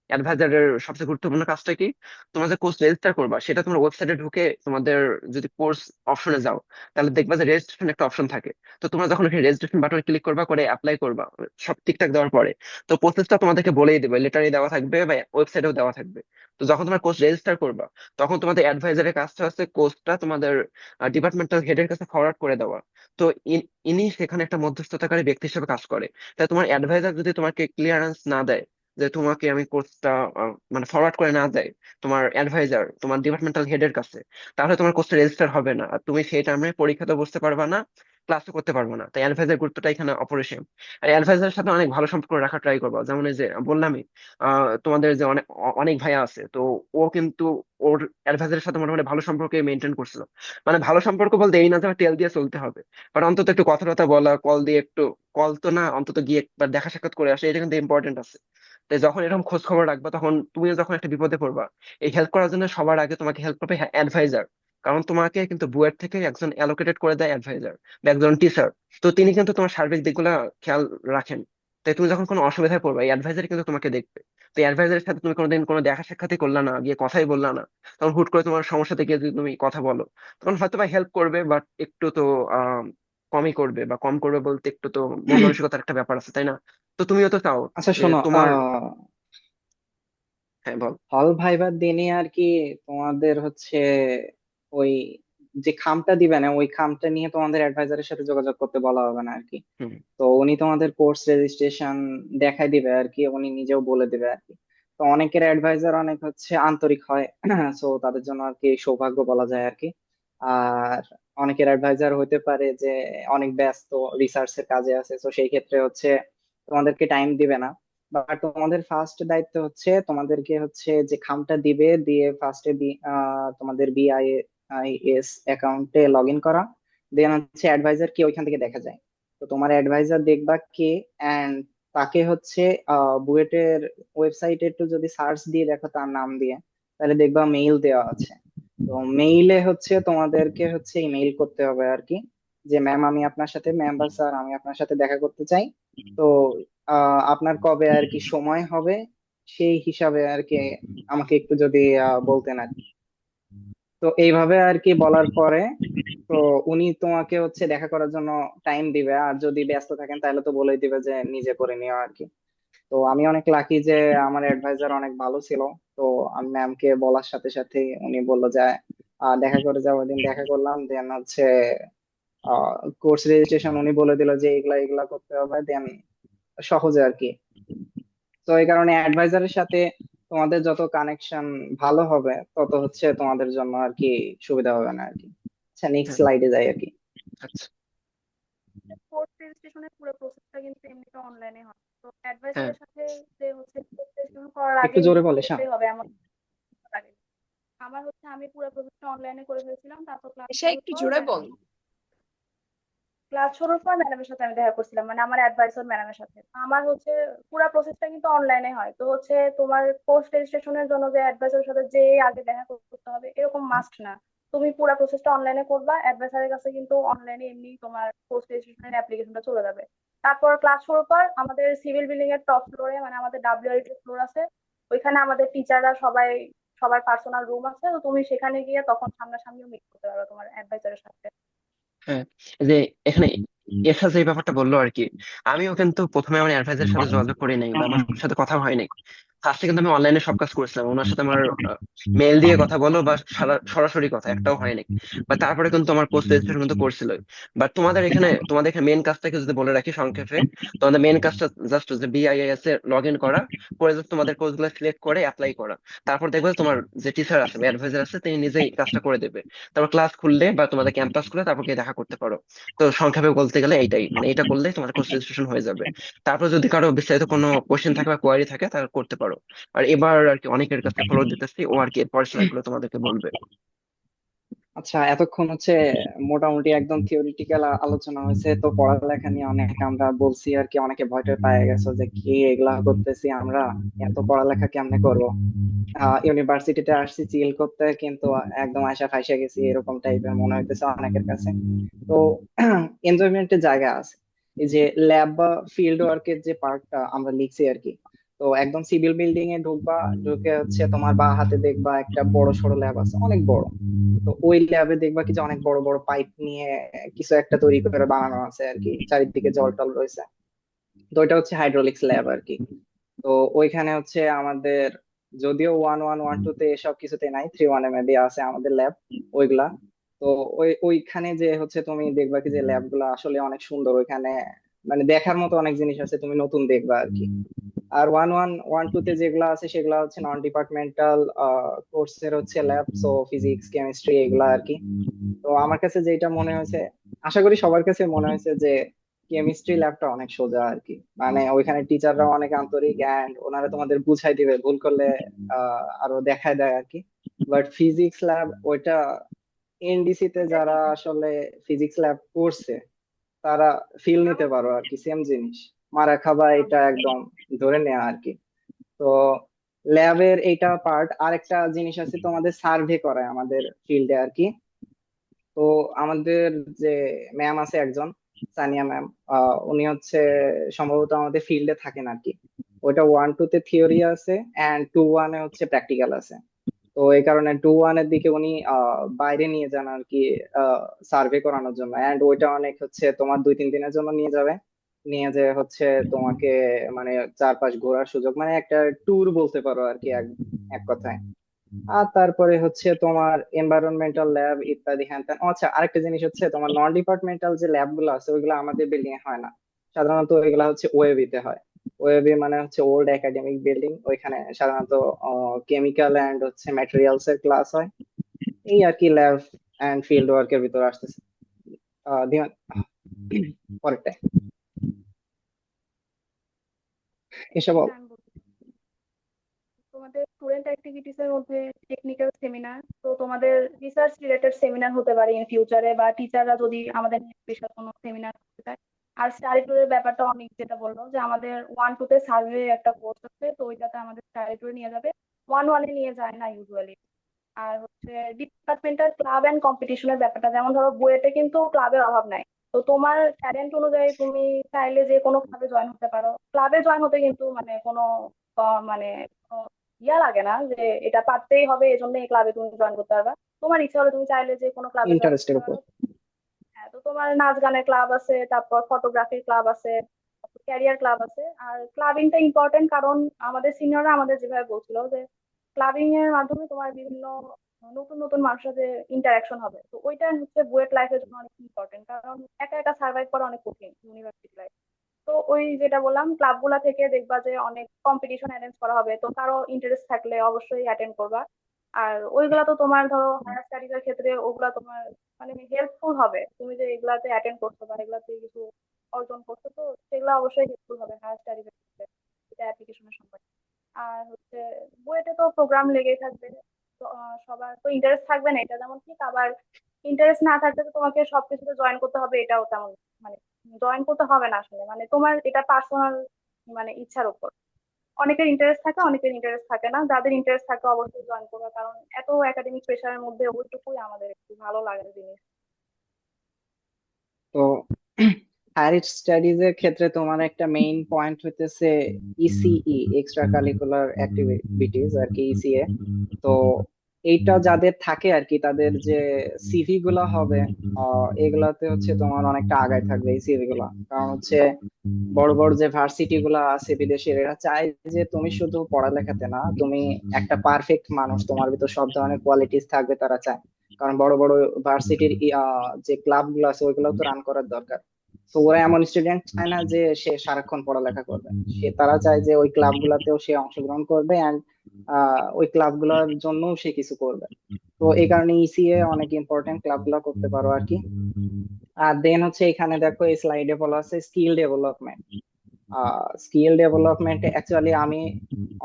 S2: অ্যাডভাইজারের সবচেয়ে গুরুত্বপূর্ণ কাজটা কি, তোমরা যে কোর্স রেজিস্টার করবা সেটা তোমার ওয়েবসাইটে ঢুকে তোমাদের যদি কোর্স অপশনে যাও তাহলে দেখবা যে রেজিস্ট্রেশন একটা অপশন থাকে। তো তোমরা যখন ওখানে রেজিস্ট্রেশন বাটনে ক্লিক করবা, করে অ্যাপ্লাই করবা, সব ঠিকঠাক দেওয়ার পরে তো প্রসেসটা তোমাদেরকে বলেই দেবে, লেটারে দেওয়া থাকবে বা ওয়েবসাইটেও দেওয়া থাকবে। তো যখন তোমার কোর্স রেজিস্টার করবা তখন তোমাদের অ্যাডভাইজারের কাজটা হচ্ছে কোর্সটা তোমাদের ডিপার্টমেন্টাল হেডের কাছে ফরওয়ার্ড করে দেওয়া। তো ইনি সেখানে একটা মধ্যস্থতাকারী ব্যক্তি হিসেবে কাজ করে। তাই তোমার অ্যাডভাইজার যদি তোমাকে ক্লিয়ারেন্স না দেয় যে তোমাকে আমি কোর্সটা মানে ফরওয়ার্ড করে না দেয় তোমার অ্যাডভাইজার তোমার ডিপার্টমেন্টাল হেডের কাছে, তাহলে তোমার কোর্সটা রেজিস্টার হবে না আর তুমি সেই টাইমে পরীক্ষাতে বসতে পারবা না, ক্লাসও করতে পারবো না। তাই অ্যাডভাইজার গুরুত্বটা এখানে অপরিসীম। আর অ্যাডভাইজারের সাথে অনেক ভালো সম্পর্ক রাখার ট্রাই করবো, যেমন এই যে বললামই তোমাদের যে অনেক ভাইয়া আছে, তো ও কিন্তু ওর অ্যাডভাইজারের সাথে মোটামুটি ভালো সম্পর্ক মেনটেন করছিল। মানে ভালো সম্পর্ক বলতে এই না যে টেল দিয়ে চলতে হবে, বাট অন্তত একটু কথা টথা বলা, কল দিয়ে একটু, কল তো না অন্তত গিয়ে একবার দেখা সাক্ষাৎ করে আসে, এটা কিন্তু ইম্পর্টেন্ট আছে। তাই যখন এরকম খোঁজ খবর রাখবা তখন তুমি যখন একটা বিপদে পড়বা, এই হেল্প করার জন্য সবার আগে তোমাকে হেল্প করবে অ্যাডভাইজার। কারণ তোমাকে কিন্তু বুয়েট থেকে একজন অ্যালোকেটেড করে দেয় অ্যাডভাইজার বা একজন টিচার। তো তিনি কিন্তু তোমার সার্বিক দিকগুলা খেয়াল রাখেন। তাই তুমি যখন কোনো অসুবিধায় পড়বে, এই অ্যাডভাইজার কিন্তু তোমাকে দেখবে। তো অ্যাডভাইজারের সাথে তুমি কোনোদিন কোনো দেখা সাক্ষাৎই করলা না, গিয়ে কথাই বললা না, তখন হুট করে তোমার সমস্যাতে গিয়ে যদি তুমি কথা বলো তখন হয়তো বা হেল্প করবে, বাট একটু তো কমই করবে, বা কম করবে বলতে একটু তো মন মানসিকতার একটা ব্যাপার আছে, তাই না? তো তুমিও তো চাও
S3: আচ্ছা
S2: যে
S3: শোনো,
S2: তোমার। হ্যাঁ, বল।
S3: হল ভাইবার দিনই আর কি তোমাদের হচ্ছে ওই যে খামটা দিবে না, ওই খামটা নিয়ে তোমাদের অ্যাডভাইজারের সাথে যোগাযোগ করতে বলা হবে না আর কি।
S2: হুম।
S3: তো উনি তোমাদের কোর্স রেজিস্ট্রেশন দেখাই দিবে আর কি, উনি নিজেও বলে দিবে আর কি। তো অনেকের অ্যাডভাইজার অনেক হচ্ছে আন্তরিক হয়, সো তাদের জন্য আর কি সৌভাগ্য বলা যায় আর কি। আর অনেকের অ্যাডভাইজার হতে পারে যে অনেক ব্যস্ত, রিসার্চের কাজে আছে, তো সেই ক্ষেত্রে হচ্ছে তোমাদেরকে টাইম দিবে না। বাট তোমাদের ফার্স্ট দায়িত্ব হচ্ছে তোমাদেরকে হচ্ছে যে খামটা দিবে দিয়ে ফার্স্টে তোমাদের বিআইএস অ্যাকাউন্টে লগ ইন করা, দেন হচ্ছে অ্যাডভাইজার কে ওইখান থেকে দেখা যায়। তো তোমার অ্যাডভাইজার দেখবা কে, অ্যান্ড তাকে হচ্ছে বুয়েটের ওয়েবসাইটে একটু যদি সার্চ দিয়ে দেখো তার নাম দিয়ে, তাহলে দেখবা মেইল দেওয়া আছে। তো মেইলে হচ্ছে তোমাদেরকে হচ্ছে ইমেইল করতে হবে আর কি, যে ম্যাম আমি আপনার সাথে, ম্যাম বা স্যার আমি আপনার সাথে দেখা করতে চাই। তো আপনার কবে আর কি সময় হবে সেই হিসাবে আর কি আমাকে একটু যদি বলতেন আর কি। তো এইভাবে আর কি বলার পরে তো উনি তোমাকে হচ্ছে দেখা করার জন্য টাইম দিবে, আর যদি ব্যস্ত থাকেন তাহলে তো বলেই দিবে যে নিজে করে নিও আর কি। তো আমি অনেক লাকি যে আমার অ্যাডভাইজার অনেক ভালো ছিল। তো আমি ম্যামকে বলার সাথে সাথে উনি বললো যে দেখা করে যাও, ওই দিন দেখা করলাম, দেন হচ্ছে কোর্স রেজিস্ট্রেশন উনি বলে দিল যে এগুলা এগুলা করতে হবে, দেন সহজে আর কি। তো এই কারণে অ্যাডভাইজারের সাথে তোমাদের যত কানেকশন ভালো হবে তত হচ্ছে তোমাদের জন্য আর কি সুবিধা হবে না আর কি। আচ্ছা নেক্সট
S2: হ্যাঁ।
S3: স্লাইডে যাই আর কি।
S2: আচ্ছা।
S5: কোর্স রেজিস্ট্রেশনের পুরো প্রসেসটা কিন্তু এমনিতে অনলাইনে হয়। তো
S2: হ্যাঁ।
S5: অ্যাডভাইসারের সাথে যে হচ্ছে রেজিস্ট্রেশন করার আগে
S3: একটু জোরে
S5: মিটিং
S3: বলে
S5: করতেই হবে এমন লাগে। আমার হচ্ছে আমি পুরো প্রসেসটা অনলাইনে করে ফেলছিলাম, তারপর ক্লাস
S4: এসে
S5: শুরুর
S4: একটু
S5: পর
S4: জোরে বল।
S5: ম্যাডামের সাথে আমি দেখা করছিলাম, মানে আমার অ্যাডভাইসর ম্যাডামের সাথে। আমার হচ্ছে পুরো প্রসেসটা কিন্তু অনলাইনে হয়। তো হচ্ছে তোমার কোর্স রেজিস্ট্রেশনের জন্য যে অ্যাডভাইসরের সাথে যে আগে দেখা করতে হবে এরকম মাস্ট না। তুমি পুরো প্রসেসটা অনলাইনে করবা, অ্যাডভাইসারের কাছে কিন্তু অনলাইনে এমনি তোমার কোর্স রেজিস্ট্রেশনের অ্যাপ্লিকেশনটা চলে যাবে। তারপর ক্লাস শুরুর পর আমাদের সিভিল বিল্ডিং এর টপ ফ্লোরে, মানে আমাদের ডাব্লিউআইটি ফ্লোর আছে, ওইখানে আমাদের টিচাররা সবাই, সবার পার্সোনাল রুম আছে। তো তুমি সেখানে গিয়ে তখন সামনাসামনি মিট করতে পারবে তোমার অ্যাডভাইসারের সাথে।
S2: হ্যাঁ, এই যে এখানে এরশাদ যে ব্যাপারটা বললো আর কি, আমিও কিন্তু প্রথমে আমার অ্যাডভাইজারের সাথে যোগাযোগ করি নাই, বা আমার সাথে কথা হয় নাই। ফার্স্টে কিন্তু আমি অনলাইনে সব কাজ করেছিলাম, ওনার সাথে আমার মেল দিয়ে কথা বলো বা সরাসরি কথা একটাও হয়নি। বা তারপরে কিন্তু আমার কোর্স রেজিস্ট্রেশন কিন্তু করছিল। বাট তোমাদের এখানে মেন কাজটাকে যদি বলে রাখি সংক্ষেপে, তোমাদের মেন কাজটা জাস্ট যে বিআইএস এ লগ ইন করা, করে just তোমাদের কোর্স গুলো সিলেক্ট করে অ্যাপ্লাই করা। তারপর দেখবে তোমার যে টিচার আছে, অ্যাডভাইজার আছে, তিনি নিজেই কাজটা করে দেবে। তারপর ক্লাস খুললে বা তোমাদের ক্যাম্পাস খুলে তারপর গিয়ে দেখা করতে পারো। তো সংক্ষেপে বলতে গেলে এইটাই, মানে এটা করলে তোমার কোর্স রেজিস্ট্রেশন হয়ে যাবে। তারপর যদি কারো বিস্তারিত কোনো কোশ্চেন থাকে বা কোয়ারি থাকে তাহলে করতে পারো। আর এবার আর কি অনেকের কাছে ফলো দিতেছি, ও আর কি এরপর স্লাইড গুলো তোমাদেরকে বলবে।
S3: আচ্ছা এতক্ষণ হচ্ছে মোটামুটি একদম থিওরিটিক্যাল আলোচনা হয়েছে, তো পড়ালেখা নিয়ে অনেক আমরা বলছি আর কি, অনেকে ভয় টয় পায় গেছে যে কি এগুলা করতেছি আমরা, এত পড়ালেখা কেমনে করবো। ইউনিভার্সিটিতে আসছি চিল করতে, কিন্তু একদম আশা ফাইসা গেছি এরকম টাইপের মনে হইতেছে অনেকের কাছে। তো এনজয়মেন্টের জায়গা আছে। এই যে ল্যাব বা ফিল্ড ওয়ার্কের যে পার্টটা আমরা লিখছি আর কি, তো একদম সিভিল বিল্ডিং এ ঢুকবা, ঢুকে হচ্ছে তোমার বা হাতে দেখবা একটা বড় সড়ো ল্যাব আছে অনেক বড়। তো ওই ল্যাবে দেখবা কি যে অনেক বড় বড় পাইপ নিয়ে কিছু একটা তৈরি করে বানানো আছে আর কি, চারিদিকে জল টল রয়েছে। তো ওইটা হচ্ছে হাইড্রোলিক্স ল্যাব আর কি। তো ওইখানে হচ্ছে আমাদের, যদিও 1-1-1-2 তে এসব কিছুতে নাই, 3-1 এ মেবি আছে আমাদের ল্যাব ওইগুলা। তো ওইখানে যে হচ্ছে তুমি দেখবা কি যে ল্যাব গুলা আসলে অনেক সুন্দর, ওইখানে মানে দেখার মতো অনেক জিনিস আছে, তুমি নতুন দেখবা আর কি। আর 1-1-1-2 তে যেগুলা আছে সেগুলা হচ্ছে নন ডিপার্টমেন্টাল কোর্সের হচ্ছে ল্যাব, সো ফিজিক্স কেমিস্ট্রি এগুলা আর কি। তো আমার কাছে যেটা মনে হয়েছে, আশা করি সবার কাছে মনে হয়েছে যে কেমিস্ট্রি ল্যাবটা অনেক সোজা আর কি, মানে ওইখানে টিচাররা অনেক আন্তরিক এন্ড ওনারা তোমাদের বুঝাই দিবে, ভুল করলে আরো দেখায় দেয় আর কি। বাট ফিজিক্স ল্যাব ওইটা, এনডিসি তে যারা আসলে ফিজিক্স ল্যাব করছে তারা ফিল নিতে পারো আর কি, সেম জিনিস মারা খাবা এটা একদম ধরে নেওয়া আর কি। তো ল্যাবের এইটা পার্ট, আরেকটা জিনিস আছে তোমাদের সার্ভে করায় আমাদের ফিল্ডে আর কি। তো আমাদের যে ম্যাম আছে একজন, সানিয়া ম্যাম, উনি হচ্ছে সম্ভবত আমাদের ফিল্ডে থাকেন আর কি। ওইটা 1-2 তে থিওরি আছে, এন্ড 2-1 এ হচ্ছে প্র্যাকটিক্যাল আছে। তো এই কারণে 2-1 এর দিকে উনি বাইরে নিয়ে যান আর কি, সার্ভে করানোর জন্য। এন্ড ওইটা অনেক হচ্ছে তোমার 2-3 দিনের জন্য নিয়ে যাবে, নিয়ে যে হচ্ছে তোমাকে মানে চারপাশ ঘোরার সুযোগ, মানে একটা ট্যুর বলতে পারো আর কি, এক এক কথায়। আর তারপরে হচ্ছে তোমার এনভায়রনমেন্টাল ল্যাব ইত্যাদি হ্যান ত্যান। ও আচ্ছা, আরেকটা জিনিস হচ্ছে তোমার নন ডিপার্টমেন্টাল যে ল্যাব গুলো আছে ওইগুলো আমাদের বিল্ডিং এ হয় না, সাধারণত ওইগুলা হচ্ছে ওয়েবিতে হয়। ওয়েবি মানে হচ্ছে ওল্ড একাডেমিক বিল্ডিং, ওইখানে সাধারণত কেমিক্যাল এন্ড হচ্ছে ম্যাটেরিয়ালস এর ক্লাস হয়। এই আর কি ল্যাব এন্ড ফিল্ড ওয়ার্কের ভিতরে আসতেছে। ধিমান, পরেরটা এসব বল।
S5: হ্যাঁ, আমি বলছি তোমাদের স্টুডেন্ট অ্যাক্টিভিটিস এর মধ্যে টেকনিক্যাল সেমিনার, তো তোমাদের রিসার্চ রিলেটেড সেমিনার হতে পারে ইন ফিউচারে, বা টিচাররা যদি আমাদের স্পেশাল কোনো সেমিনার করতে চায়। আর স্টাডি ট্যুরের ব্যাপারটা অনেক যেটা বললো যে আমাদের 1-2 তে সার্ভে একটা কোর্স আছে, তো ওইটাতে আমাদের স্টাডি ট্যুরে নিয়ে যাবে। 1-1 এ নিয়ে যায় না ইউজুয়ালি। আর হচ্ছে ডিপার্টমেন্টাল ক্লাব এন্ড কম্পিটিশনের ব্যাপারটা, যেমন ধরো বুয়েটে কিন্তু ক্লাবের অভাব নাই। তো তোমার ট্যালেন্ট অনুযায়ী তুমি চাইলে যে কোনো ক্লাবে জয়েন হতে পারো। ক্লাবে জয়েন হতে কিন্তু মানে কোনো মানে ইয়া লাগে না যে এটা পারতেই হবে এজন্য এই ক্লাবে তুমি জয়েন করতে পারবা। তোমার ইচ্ছা হলে তুমি চাইলে যে কোনো ক্লাবে জয়েন
S3: ইন্টারেস্টের
S5: করতে
S3: উপর।
S5: পারো। হ্যাঁ, তো তোমার নাচ গানের ক্লাব আছে, তারপর ফটোগ্রাফির ক্লাব আছে, ক্যারিয়ার ক্লাব আছে। আর ক্লাবিংটা ইম্পর্টেন্ট, কারণ আমাদের সিনিয়ররা আমাদের যেভাবে বলছিল যে ক্লাবিং এর মাধ্যমে তোমার বিভিন্ন নতুন নতুন মানুষের সাথে ইন্টারাকশন হবে। তো ওইটা হচ্ছে বুয়েট লাইফের জন্য অনেক ইম্পর্টেন্ট, কারণ একা একা সার্ভাইভ করা অনেক কঠিন ইউনিভার্সিটি লাইফ। তো ওই যেটা বললাম, ক্লাবগুলা থেকে দেখবা যে অনেক কম্পিটিশন অ্যারেঞ্জ করা হবে, তো কারো ইন্টারেস্ট থাকলে অবশ্যই অ্যাটেন্ড করবা। আর ওইগুলা তো তোমার ধরো হায়ার স্টাডিজ এর ক্ষেত্রে ওগুলা তোমার মানে হেল্পফুল হবে। তুমি যে এগুলাতে অ্যাটেন্ড করছো বা এগুলাতে কিছু অর্জন করছো, তো সেগুলো অবশ্যই হেল্পফুল হবে হায়ার স্টাডিজ এর ক্ষেত্রে, এটা অ্যাপ্লিকেশনের সময়। আর হচ্ছে বুয়েটে তো প্রোগ্রাম লেগেই থাকবে। তো সবার তো ইন্টারেস্ট থাকবে না এটা যেমন ঠিক, আবার ইন্টারেস্ট না থাকলে তো তোমাকে সবকিছুতে জয়েন করতে হবে এটাও তেমন মানে জয়েন করতে হবে না আসলে, মানে তোমার এটা পার্সোনাল মানে ইচ্ছার উপর। অনেকের ইন্টারেস্ট থাকে, অনেকের ইন্টারেস্ট থাকে না। যাদের ইন্টারেস্ট থাকে অবশ্যই জয়েন করবে, কারণ এত একাডেমিক প্রেশারের মধ্যে ওইটুকুই আমাদের একটু ভালো লাগার জিনিস।
S3: তো হায়ার স্টাডিজ এর ক্ষেত্রে তোমার একটা মেইন পয়েন্ট হইতেছে ইসিই, এক্সট্রা কারিকুলার অ্যাক্টিভিটিস আর কি, ইসিএ। তো এইটা যাদের থাকে আর কি, তাদের যে সিভি গুলা হবে এগুলাতে হচ্ছে তোমার অনেকটা আগায় থাকবে এই সিভি গুলা। কারণ হচ্ছে বড় বড় যে ভার্সিটি গুলা আছে বিদেশের, এরা চায় যে তুমি শুধু পড়ালেখাতে না, তুমি একটা পারফেক্ট মানুষ, তোমার ভিতর সব ধরনের কোয়ালিটিস থাকবে তারা চায়। কারণ বড় বড় ভার্সিটির যে ক্লাব গুলো আছে ওইগুলো তো রান করার দরকার। তো ওরা এমন স্টুডেন্ট চায় না যে সে সারাক্ষণ পড়ালেখা করবে, তারা চায় যে ওই ক্লাব গুলাতেও সে অংশগ্রহণ করবে এন্ড ওই ক্লাব গুলার জন্য সে কিছু করবে। তো এই কারণে ইসিএ অনেক ইম্পর্টেন্ট, ক্লাব গুলা করতে পারো আর কি। আর দেন হচ্ছে এখানে দেখো এই স্লাইডে বলা আছে skill development. Skill development actually আমি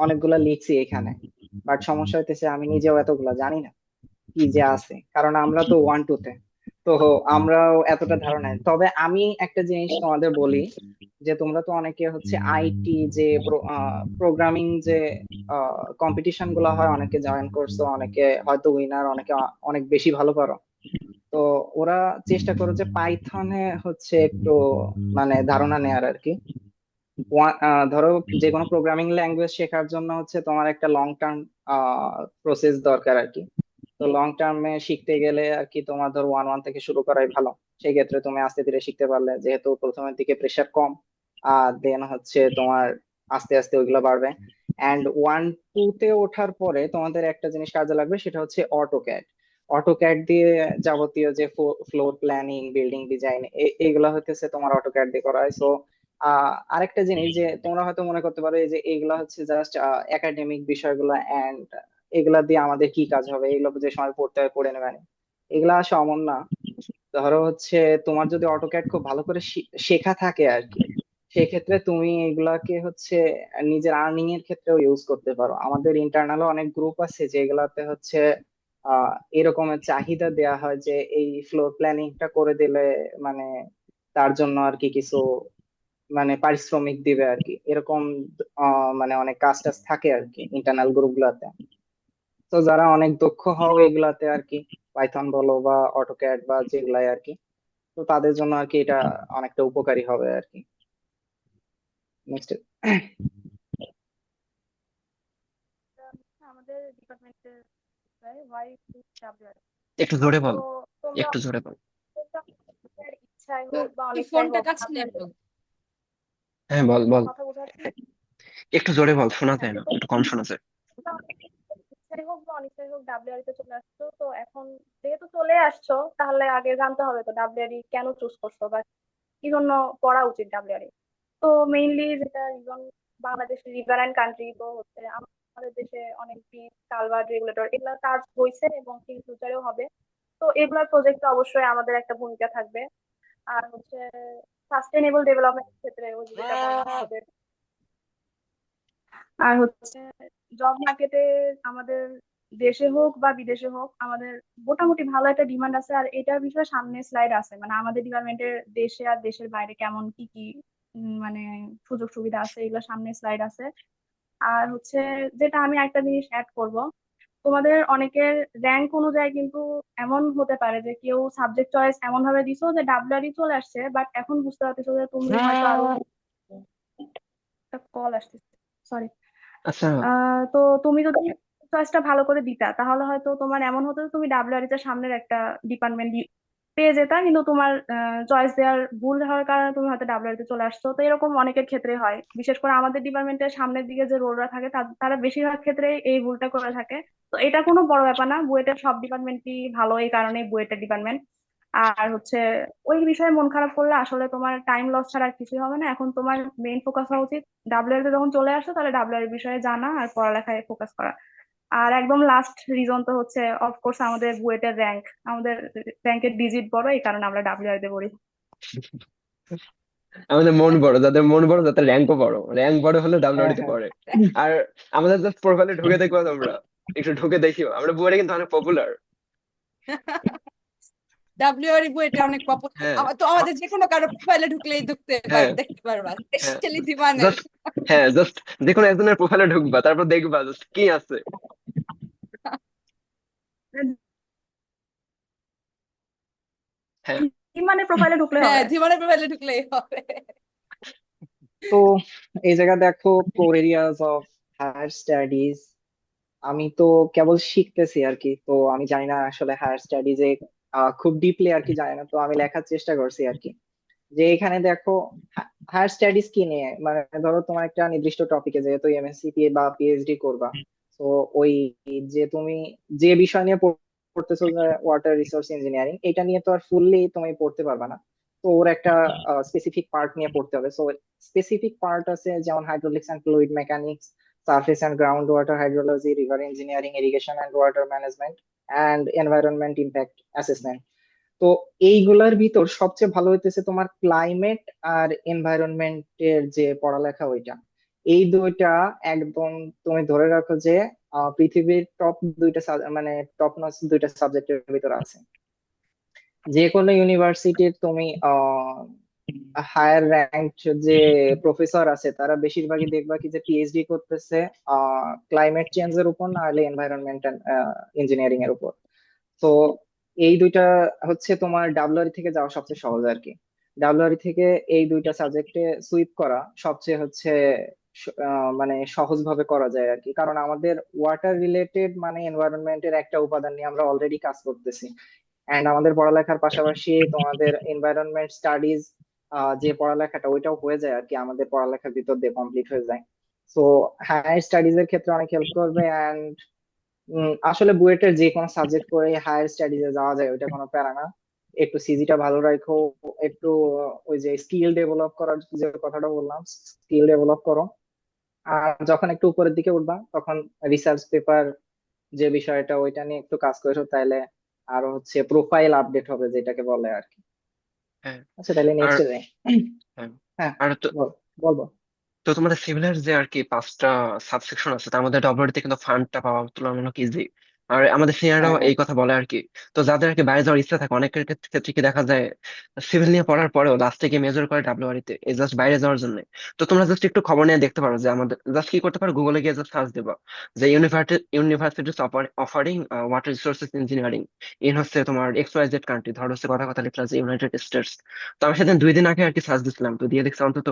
S3: অনেকগুলা লিখছি এখানে, বাট সমস্যা হইতেছে আমি নিজেও এতগুলা জানি না কি যে আছে, কারণ আমরা তো 1-2 তে। তো আমরাও এতটা ধারণা নেই। তবে আমি একটা জিনিস তোমাদের বলি, যে তোমরা তো অনেকে হচ্ছে আইটি যে প্রোগ্রামিং যে কম্পিটিশন গুলো হয় অনেকে জয়েন করছো, অনেকে হয়তো উইনার, অনেকে অনেক বেশি ভালো পারো। তো ওরা চেষ্টা করো যে পাইথনে হচ্ছে একটু মানে ধারণা নেয়ার আর কি। ধরো যে কোনো প্রোগ্রামিং ল্যাঙ্গুয়েজ শেখার জন্য হচ্ছে তোমার একটা লং টার্ম প্রসেস দরকার আর কি। তো লং টার্মে শিখতে গেলে আর কি তোমার ধর 1-1 থেকে শুরু করাই ভালো। সেই ক্ষেত্রে তুমি আস্তে ধীরে শিখতে পারলে, যেহেতু প্রথমের দিকে প্রেশার কম, আর দেন হচ্ছে তোমার আস্তে আস্তে ওইগুলো বাড়বে। অ্যান্ড 1-2 তে ওঠার পরে তোমাদের একটা জিনিস কাজে লাগবে, সেটা হচ্ছে অটোক্যাড। অটোক্যাড দিয়ে যাবতীয় যে ফ্লোর প্ল্যানিং, বিল্ডিং ডিজাইন, এগুলা হইতেছে তোমার অটোক্যাড দিয়ে করা হয়। সো আরেকটা জিনিস যে তোমরা হয়তো মনে করতে পারো এই যে এগুলা হচ্ছে জাস্ট একাডেমিক বিষয়গুলো, এন্ড এগুলা দিয়ে আমাদের কি কাজ হবে, এগুলো যে সময় পড়তে হয় পড়ে নেবেন, এগুলা আসলে অমন না। ধরো হচ্ছে তোমার যদি অটোক্যাড খুব ভালো করে শেখা থাকে আর কি, সেক্ষেত্রে তুমি এগুলাকে হচ্ছে নিজের আর্নিং এর ক্ষেত্রেও ইউজ করতে পারো। আমাদের ইন্টারনালে অনেক গ্রুপ আছে যেগুলাতে হচ্ছে এরকমের চাহিদা দেয়া হয় যে এই ফ্লোর প্ল্যানিংটা করে দিলে মানে তার জন্য আর কি কিছু মানে পারিশ্রমিক দিবে আর কি, এরকম মানে অনেক কাজ টাজ থাকে আর কি ইন্টারনাল গ্রুপ গুলাতে। তো যারা অনেক দক্ষ হও এগুলাতে আর কি, পাইথন বলো বা অটোক্যাড বা যেগুলাই আর কি, তো তাদের জন্য আর কি এটা অনেকটা উপকারী হবে আর কি। নেক্সট।
S5: এটা হচ্ছে আমাদের ডিপার্টমেন্টের ওয়াই ডাব্লিউআর।
S2: একটু জোরে
S5: তো
S2: বল,
S5: তোমরা
S2: একটু জোরে বল।
S5: তোমরা নিজের ইচ্ছায়
S4: তো
S5: হোক বা
S4: একটু
S5: অনিচ্ছায়
S4: ফোনটা
S5: হোক
S4: কাছে নিয়ে
S5: ডাব্লিউআর
S4: বল।
S2: হ্যাঁ বল বল,
S5: কথা বোঝাচ্ছি।
S2: একটু জোরে বল, শোনা
S5: হ্যাঁ,
S2: যায়
S5: তো
S2: না, একটু কম শোনা যায়।
S5: ইচ্ছাই হোক বা অনিচ্ছাই হোক ডাব্লিউআর তে চলে আসছো, তো এখন যেহেতু চলে আসছো তাহলে আগে জানতে হবে তো ডাব্লিউআর কেন চুজ করছো বা কি জন্য পড়া উচিত ডাব্লিউআর। তো মেইনলি যেটা রিজন, বাংলাদেশ রিভারাইন কান্ট্রি, তো হচ্ছে আমাদের দেশে অনেক ব্রিজ, কালভার্ট, রেগুলেটর এগুলোর কাজ হয়েছে এবং ইন ফিউচারেও হবে। তো এগুলোর প্রজেক্টে অবশ্যই আমাদের একটা ভূমিকা থাকবে। আর হচ্ছে সাস্টেনেবল ডেভেলপমেন্ট ক্ষেত্রে ওই যেটা বললাম আমাদের। আর হচ্ছে জব মার্কেটে আমাদের দেশে হোক বা বিদেশে হোক আমাদের মোটামুটি ভালো একটা ডিমান্ড আছে। আর এটার বিষয়ে সামনে স্লাইড আছে, মানে আমাদের ডিপার্টমেন্টের দেশে আর দেশের বাইরে কেমন কি কি মানে সুযোগ সুবিধা আছে, এগুলো সামনে স্লাইড আছে। আর হচ্ছে যেটা আমি একটা জিনিস অ্যাড করব, তোমাদের অনেকের র্যাঙ্ক অনুযায়ী কিন্তু এমন হতে পারে যে কেউ সাবজেক্ট চয়েস এমন ভাবে দিছো যে ডাব্লিউআরই চলে আসছে, বাট এখন বুঝতে পারতেছো যে তুমি হয়তো আরো একটা কল আসতেছে, সরি।
S2: আচ্ছা,
S5: তো তুমি যদি চয়েসটা ভালো করে দিতা তাহলে হয়তো তোমার এমন হতো যে তুমি ডাব্লিউআরই তে সামনের একটা ডিপার্টমেন্ট পেয়ে যেতা, কিন্তু তোমার চয়েস দেওয়ার ভুল হওয়ার কারণে তুমি হয়তো ডাব্লিউআরই তে চলে আসছো। তো এরকম অনেকের ক্ষেত্রে হয়, বিশেষ করে আমাদের ডিপার্টমেন্টের সামনের দিকে যে রোলরা থাকে তারা বেশিরভাগ ক্ষেত্রে এই ভুলটা করে থাকে। তো এটা কোনো বড় ব্যাপার না, বুয়েটের সব ডিপার্টমেন্টই ভালো, এই কারণেই বুয়েটের ডিপার্টমেন্ট। আর হচ্ছে ওই বিষয়ে মন খারাপ করলে আসলে তোমার টাইম লস ছাড়া আর কিছুই হবে না। এখন তোমার মেইন ফোকাস হওয়া উচিত ডাব্লিউআর তে যখন চলে আসছো তাহলে ডাব্লিউআর বিষয়ে জানা আর পড়ালেখায় ফোকাস করা। আর একদম লাস্ট রিজন তো হচ্ছে অফকোর্স আমাদের বুয়েটের র্যাঙ্ক, আমাদের র্যাঙ্কের ডিজিট বড়, এই কারণে আমরা ডাব্লিউআর তে পড়ি।
S2: আমাদের মন বড়, যাদের মন বড় তাদের র্যাঙ্কও বড়, র্যাঙ্ক বড় হলে
S3: হ্যাঁ,
S2: ডাব্লিউআরই তে
S3: হ্যাঁ,
S2: পড়ে। আর আমাদের জাস্ট প্রোফাইলে ঢুকে দেখবো, তোমরা একটু ঢুকে দেখিও, আমরা বুয়ারে কিন্তু অনেক পপুলার।
S4: ডাব্লিউআর বইটা অনেক
S2: হ্যাঁ,
S4: পপুলার, তো আমাদের যে কোনো কারো প্রোফাইলে ঢুকলেই
S2: হ্যাঁ,
S4: দেখতে পারবা,
S2: হ্যাঁ,
S4: স্পেশালি দিবানের।
S2: জাস্ট, হ্যাঁ জাস্ট যে কোনো একজনের প্রোফাইলে ঢুকবা, তারপর দেখবা জাস্ট কি আছে। হ্যাঁ,
S5: মানে প্রোফাইলে ঢুকলে
S4: হ্যাঁ,
S5: হবে।
S4: দিবানের প্রোফাইলে ঢুকলেই হবে।
S3: তো এই জায়গা দেখো core areas of higher studies, আমি তো কেবল শিখতেছি আর কি, তো আমি জানি না আসলে হায়ার স্টাডিজে খুব ডিপলি আর কি জানি না, তো আমি লেখার চেষ্টা করছি আর কি। যে এখানে দেখো হায়ার স্টাডিজ কি নিয়ে, মানে ধরো তোমার একটা নির্দিষ্ট টপিকে যেহেতু এমএসসি বা পিএইচডি করবা, তো ওই যে তুমি যে বিষয় নিয়ে পড়তেছো, ওয়াটার রিসোর্স ইঞ্জিনিয়ারিং, এটা নিয়ে তো আর ফুললি তুমি পড়তে পারবে না। তো ওর একটা স্পেসিফিক পার্ট নিয়ে পড়তে হবে। সো স্পেসিফিক পার্ট আছে যেমন hydraulics and fluid mechanics, surface and ground water hydrology, river engineering, irrigation and water management, and environment impact assessment. তো এইগুলার ভিতর সবচেয়ে ভালো হইতেছে তোমার ক্লাইমেট আর এনভায়রনমেন্টের যে পড়ালেখা, ওইটা এই দুইটা একদম তুমি ধরে রাখো যে পৃথিবীর টপ দুইটা মানে টপ নচ দুইটা সাবজেক্টের ভিতর আছে। যে কোনো ইউনিভার্সিটির তুমি হায়ার র্যাঙ্ক যে প্রফেসর আছে তারা বেশিরভাগই দেখবা কি যে পিএইচডি করতেছে ক্লাইমেট চেঞ্জের উপর, না হলে এনভায়রনমেন্ট ইঞ্জিনিয়ারিং এর উপর। তো এই দুইটা হচ্ছে তোমার ডাব্লিউআরই থেকে যাওয়া সবচেয়ে সহজ আর কি। ডাব্লিউআরই থেকে এই দুইটা সাবজেক্টে সুইপ করা সবচেয়ে হচ্ছে মানে সহজ ভাবে করা যায় আর কি, কারণ আমাদের ওয়াটার রিলেটেড মানে এনভায়রনমেন্টের একটা উপাদান নিয়ে আমরা অলরেডি কাজ করতেছি। এন্ড আমাদের পড়ালেখার পাশাপাশি তোমাদের এনভায়রনমেন্ট স্টাডিজ যে পড়ালেখাটা ওইটাও হয়ে যায় আর কি, আমাদের পড়ালেখার ভিতর দিয়ে কমপ্লিট হয়ে যায়। তো হায়ার স্টাডিজ এর ক্ষেত্রে অনেক হেল্প করবে। এন্ড আসলে বুয়েটের যে কোনো সাবজেক্ট করে হায়ার স্টাডিজে যাওয়া যায়, ওইটা কোনো প্যারা না। একটু সিজিটা ভালো রাখো, একটু ওই যে স্কিল ডেভেলপ করার যে কথাটা বললাম, স্কিল ডেভেলপ করো। আর যখন একটু উপরের দিকে উঠবা তখন রিসার্চ পেপার যে বিষয়টা ওইটা নিয়ে একটু কাজ করো, তাইলে আরো হচ্ছে প্রোফাইল আপডেট হবে যেটাকে বলে আর কি।
S2: হ্যাঁ।
S3: আচ্ছা, তাহলে
S2: আর
S3: নেক্সটে যাই।
S2: হ্যাঁ,
S3: হ্যাঁ,
S2: আর তো
S3: বলবো।
S2: তো তোমাদের সিভিলের যে আর কি 5টা সাবসেকশন আছে, তার মধ্যে ডব্লিউডিতে কিন্তু ফান্ডটা পাওয়া তুলনামূলক ইজি। আর আমাদের
S3: হ্যাঁ,
S2: সিনিয়ররাও
S3: হ্যাঁ,
S2: এই কথা বলে আর কি। তো যাদের আর কি বাইরে যাওয়ার ইচ্ছা থাকে, অনেকের ক্ষেত্রে কি দেখা যায় সিভিল নিয়ে পড়ার পরেও লাস্টে গিয়ে মেজর করে ডাব্লিউআরিতে, এই জাস্ট বাইরে যাওয়ার জন্য। তো তোমরা জাস্ট একটু খবর নিয়ে দেখতে পারো যে আমাদের জাস্ট কি করতে পারো, গুগলে গিয়ে জাস্ট সার্চ দেবা যে universities offering water resources engineering in হচ্ছে তোমার XYZ কান্ট্রি, ধর হচ্ছে কথা কথা লিখলা যে ইউনাইটেড স্টেটস। তো আমি সেদিন 2 দিন আগে আর কি সার্চ দিচ্ছিলাম, তো দিয়ে দেখছি অন্তত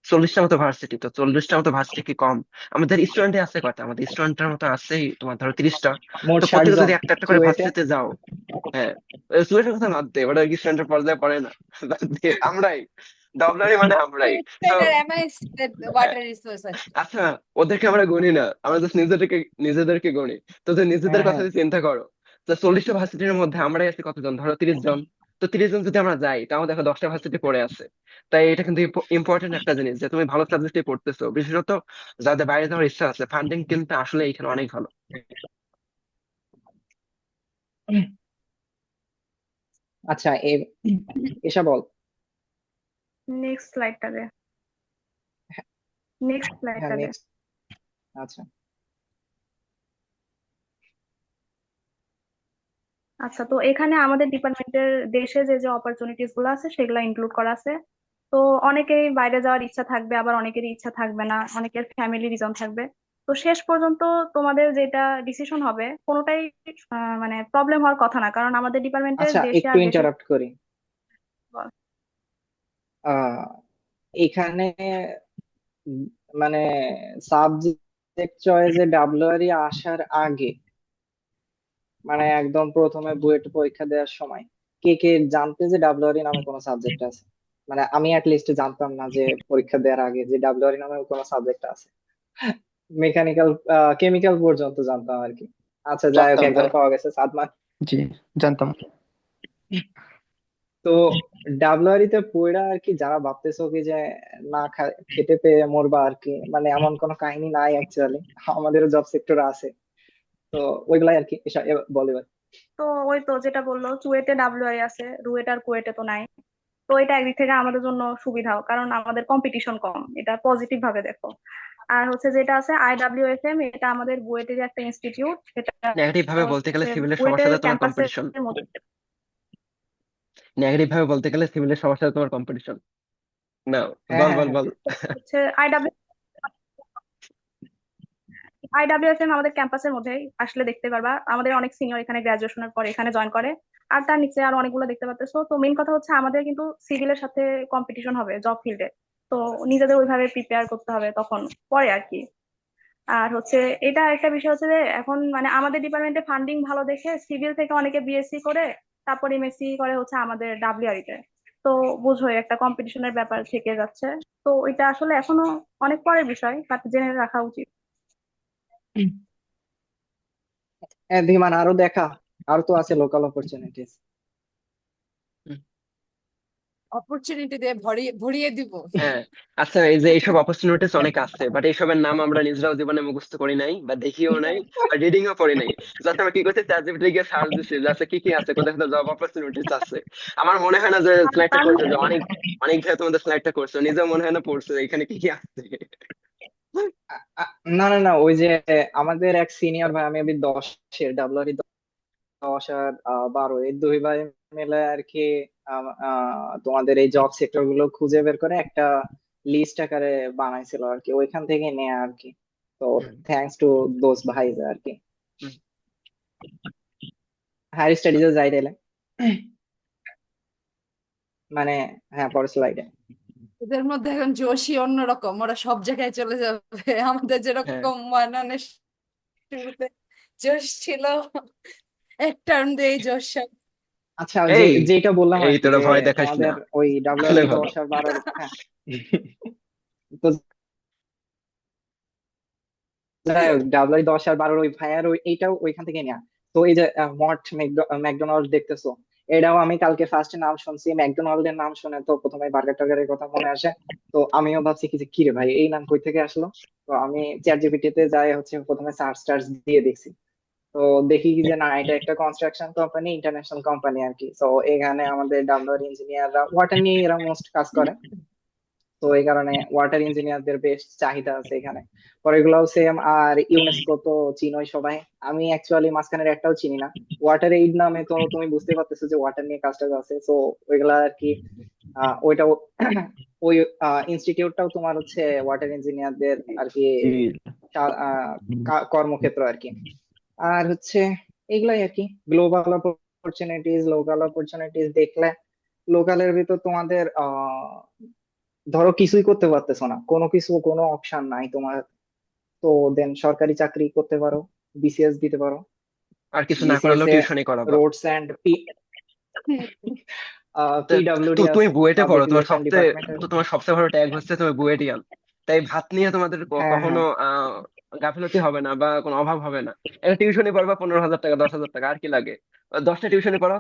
S2: 40টা মতো ভার্সিটি, তো 40টা মতো ভার্সিটি কি কম? আমাদের স্টুডেন্টে আছে কয়টা? আমাদের স্টুডেন্টের মতো আছে তোমার ধরো 30টা।
S3: মোট
S2: তো
S3: 60
S2: প্রত্যেকে
S3: জন
S2: যদি একটা একটা করে
S3: চুয়েটে।
S2: ভার্সিটিতে যাও, হ্যাঁ, স্টুডেন্টের কথা বাদ দে, ওটা কি স্টুডেন্টের পর্যায়ে পড়ে না? বাদ দে, আমরাই ডবলারি মানে আমরাই। তো
S4: MIS ওয়াটার রিসোর্সেস।
S2: আচ্ছা, ওদেরকে আমরা গুনি না, আমরা জাস্ট নিজেদেরকে গুনি। তো যে নিজেদের
S3: হ্যাঁ
S2: কথা
S3: হ্যাঁ
S2: যদি চিন্তা করো, তো 40টা ভার্সিটির মধ্যে আমরাই আছি কতজন? ধরো 30 জন। তো 30 জন যদি আমরা যাই, তাও দেখো 10টা ভার্সিটি পড়ে আছে। তাই এটা কিন্তু ইম্পর্টেন্ট একটা জিনিস যে তুমি ভালো সাবজেক্টে পড়তেছো, বিশেষত যাদের বাইরে যাওয়ার ইচ্ছা আছে, ফান্ডিং কিন্তু আসলে এখানে অনেক ভালো।
S3: আচ্ছা এসা বল।
S5: নেক্সট স্লাইডটা দে, নেক্সট
S3: হ্যাঁ
S5: স্লাইডটা দে।
S3: নেক্সট। আচ্ছা
S5: আচ্ছা, তো এখানে আমাদের ডিপার্টমেন্টের দেশে যে যে অপরচুনিটিস গুলো আছে সেগুলো ইনক্লুড করা আছে। তো অনেকেই বাইরে যাওয়ার ইচ্ছা থাকবে, আবার অনেকেরই ইচ্ছা থাকবে না, অনেকের ফ্যামিলি রিজন থাকবে। তো শেষ পর্যন্ত তোমাদের যেটা ডিসিশন হবে কোনোটাই মানে প্রবলেম হওয়ার কথা না, কারণ আমাদের ডিপার্টমেন্টের
S3: আচ্ছা
S5: দেশে
S3: একটু
S5: আর দেশের
S3: ইন্টারাপ্ট করি। আহ এখানে উম, মানে সাবজেক্ট চয়েসে ডাব্লিউআরই আসার আগে, মানে একদম প্রথমে বুয়েট পরীক্ষা দেওয়ার সময় কে কে জানতে যে ডাব্লিউআরই নামে কোনো সাবজেক্ট আছে? মানে আমি লিস্ট জানতাম না যে পরীক্ষা দেওয়ার আগে যে ডাব্লিউআরই নামে কোনো সাবজেক্ট আছে। মেকানিক্যাল কেমিক্যাল পর্যন্ত জানতাম আর কি। আচ্ছা যাই হোক,
S1: জানতাম
S3: একজন
S1: ভাই।
S3: পাওয়া গেছে, সাদমান।
S1: জি, জানতাম।
S3: তো ডাব্লিউআরই তে পড়া আর কি, যারা ভাবতেছো কি যে না খেতে পেয়ে মরবা আর কি, মানে এমন কোনো কাহিনী নাই অ্যাকচুয়ালি, আমাদেরও জব সেক্টর আছে। তো ওইগুলাই আর কি। এবার বল এবার।
S5: তো ওই তো যেটা বললো, চুয়েটে ডাব্লিউআই আছে, রুয়েট আর কুয়েটে তো নাই। তো এটা একদিক থেকে আমাদের জন্য সুবিধাও, কারণ আমাদের কম্পিটিশন কম, এটা পজিটিভ ভাবে দেখো। আর হচ্ছে যেটা আছে IWFM, এটা আমাদের বুয়েটের একটা ইনস্টিটিউট, এটা
S2: নেগেটিভ ভাবে বলতে গেলে
S5: হচ্ছে
S2: সিভিলের সবার
S5: বুয়েটের
S2: সাথে তোমার কম্পিটিশন।
S5: ক্যাম্পাসের মধ্যে।
S2: নেগেটিভ ভাবে বলতে গেলে সিভিলের সবার সাথে তোমার কম্পিটিশন। না,
S3: হ্যাঁ
S2: বল
S3: হ্যাঁ
S2: বল
S3: হ্যাঁ।
S2: বল।
S5: হচ্ছে আইডাব্লিউএফএম আমাদের ক্যাম্পাসের মধ্যে আসলে দেখতে পারবা, আমাদের অনেক সিনিয়র এখানে গ্রাজুয়েশনের পরে এখানে জয়েন করে। আর তার নিচে আর অনেকগুলো দেখতে পাচ্তেছো। তো মেইন কথা হচ্ছে আমাদের কিন্তু সিভিলের সাথে কম্পিটিশন হবে জব ফিল্ডে। তো নিজেদের ওইভাবে প্রিপেয়ার করতে হবে তখন, পরে আর কি। আর হচ্ছে এটা একটা বিষয় হচ্ছে যে এখন মানে আমাদের ডিপার্টমেন্টে ফান্ডিং ভালো দেখে সিভিল থেকে অনেকে বিএসসি করে, তারপর এমএসসি করে হচ্ছে আমাদের ডাব্লিউআরই তে। তো বুঝোই একটা কম্পিটিশনের ব্যাপার থেকে যাচ্ছে। তো এটা আসলে এখনো অনেক পরের বিষয়, বাট জেনে রাখা উচিত।
S3: হ্যাঁ ধীমান, আরো দেখা, আরো তো আছে লোকাল অপরচুনিটিস।
S4: অপরচুনিটি দিয়ে ভরিয়ে ভরিয়ে দিব।
S2: হ্যাঁ, আচ্ছা, এই যে এইসব অপরচুনিটিস অনেক আছে, বাট এইসবের নাম আমরা নিজেরাও জীবনে মুখস্থ করি নাই বা দেখিও নাই বা রিডিং ও পড়ি নাই। জাস্ট আমরা কি করছি, চ্যাট জিপিটি গিয়ে সার্চ দিছি যে আচ্ছা কি কি আছে, কোথায় কোথায় জব অপরচুনিটিস আছে। আমার মনে হয় না যে
S5: আর
S2: স্লাইডটা
S5: তার
S2: করছে,
S5: মধ্যে
S2: যে অনেক অনেক ভাই তোমাদের স্লাইডটা করছো, নিজেও মনে হয় না পড়ছো এখানে কি কি আছে।
S3: না না না, ওই যে আমাদের এক সিনিয়র ভাই, আমি 10-এর ডাব্লিউআরই 10 আর 12, এই দুই ভাই মিলে আর কি তোমাদের এই জব সেক্টর গুলো খুঁজে বের করে একটা লিস্ট আকারে বানাইছিল আর কি, ওইখান থেকে নেয়া আর কি। তো
S2: হুম,
S3: থ্যাঙ্কস টু দোজ ভাই আর কি।
S2: হুম।
S3: হায়ার স্টাডিজে যাই তাইলে, মানে হ্যাঁ পরের স্লাইডে।
S4: ওদের মধ্যে এখন জোশই অন্যরকম, ওরা সব জায়গায় চলে যাবে। আমাদের
S2: হ্যাঁ,
S4: যেরকম ময়নানের শুরুতে জোশ ছিল, এক টার্ম দিয়ে জোশ সব।
S3: আচ্ছা
S2: এই
S3: যেটা বললাম
S2: এই
S3: আর কি,
S2: তোরা
S3: যে
S2: ভয় দেখাস না,
S3: তোমাদের ওই
S2: আসলে
S3: ডাব্লিউআরই
S2: ভালো।
S3: 10 আর 12, হ্যাঁ। তো যাই হোক, ডাব্লিউআরই 10 আর 12 ওই ভাইয়ার এইটাও ওইখান থেকে নেয়া। তো এই যে মট ম্যাকডোনাল্ড দেখতেছো, এটাও আমি কালকে ফার্স্টে নাম শুনছি, ম্যাকডোনাল্ড এর নাম শুনে তো প্রথমে বার্গার টার্গারের কথা মনে আসে। তো আমিও ভাবছি কি যে কি রে ভাই, এই নাম কই থেকে আসলো। তো আমি চ্যাট জিপিটি তে যাই হচ্ছে প্রথমে সার্চ টার্চ দিয়ে দেখছি। তো দেখি কি যে না, এটা একটা কনস্ট্রাকশন কোম্পানি, ইন্টারন্যাশনাল কোম্পানি আর কি। তো এখানে আমাদের ডাব্লিউআর ইঞ্জিনিয়াররা ওয়াটার নিয়ে এরা মোস্ট কাজ করে। তো এই কারণে ওয়াটার ইঞ্জিনিয়ারদের বেশ চাহিদা আছে এখানে। পরে এগুলাও সেম। আর ইউনেস্কো তো চিনোই সবাই, আমি অ্যাকচুয়ালি মাঝখানের একটাও চিনি না। ওয়াটার এইড নামে তো তুমি বুঝতে পারতেছো যে ওয়াটার নিয়ে কাজটা আছে। তো ওইগুলা আর কি ওইটাও ওই ইনস্টিটিউটটাও তোমার হচ্ছে ওয়াটার ইঞ্জিনিয়ারদের আর কি
S1: জি।
S3: কর্মক্ষেত্র আর কি। আর হচ্ছে এগুলাই আর কি। গ্লোবাল অপরচুনিটিজ, লোকাল অপরচুনিটিজ দেখলে লোকালের ভিতর তোমাদের ধরো কিছুই করতে পারতেছো না, কোনো অপশন নাই তোমার, তো দেন সরকারি চাকরি করতে পারো, বিসিএস দিতে পারো।
S2: আর কিছু না
S3: বিসিএস
S2: করালেও
S3: এ
S2: টিউশনই করাবা।
S3: রোডস এন্ড
S4: হুম,
S2: তো
S3: পিডব্লিউডি
S2: তুমি
S3: আছে,
S2: বুয়েটে পড়ো,
S3: পাবলিক রিলেশন ডিপার্টমেন্টের।
S2: তোমার সবচেয়ে ভালো ট্যাগ হচ্ছে তুমি বুয়েটিয়ান। তাই ভাত নিয়ে তোমাদের
S3: হ্যাঁ
S2: কখনো
S3: হ্যাঁ।
S2: গাফিলতি হবে না বা কোনো অভাব হবে না। একটা টিউশনই পড়বা 15,000 টাকা 10,000 টাকা, আর কি লাগে? 10টা টিউশনই পড়াও,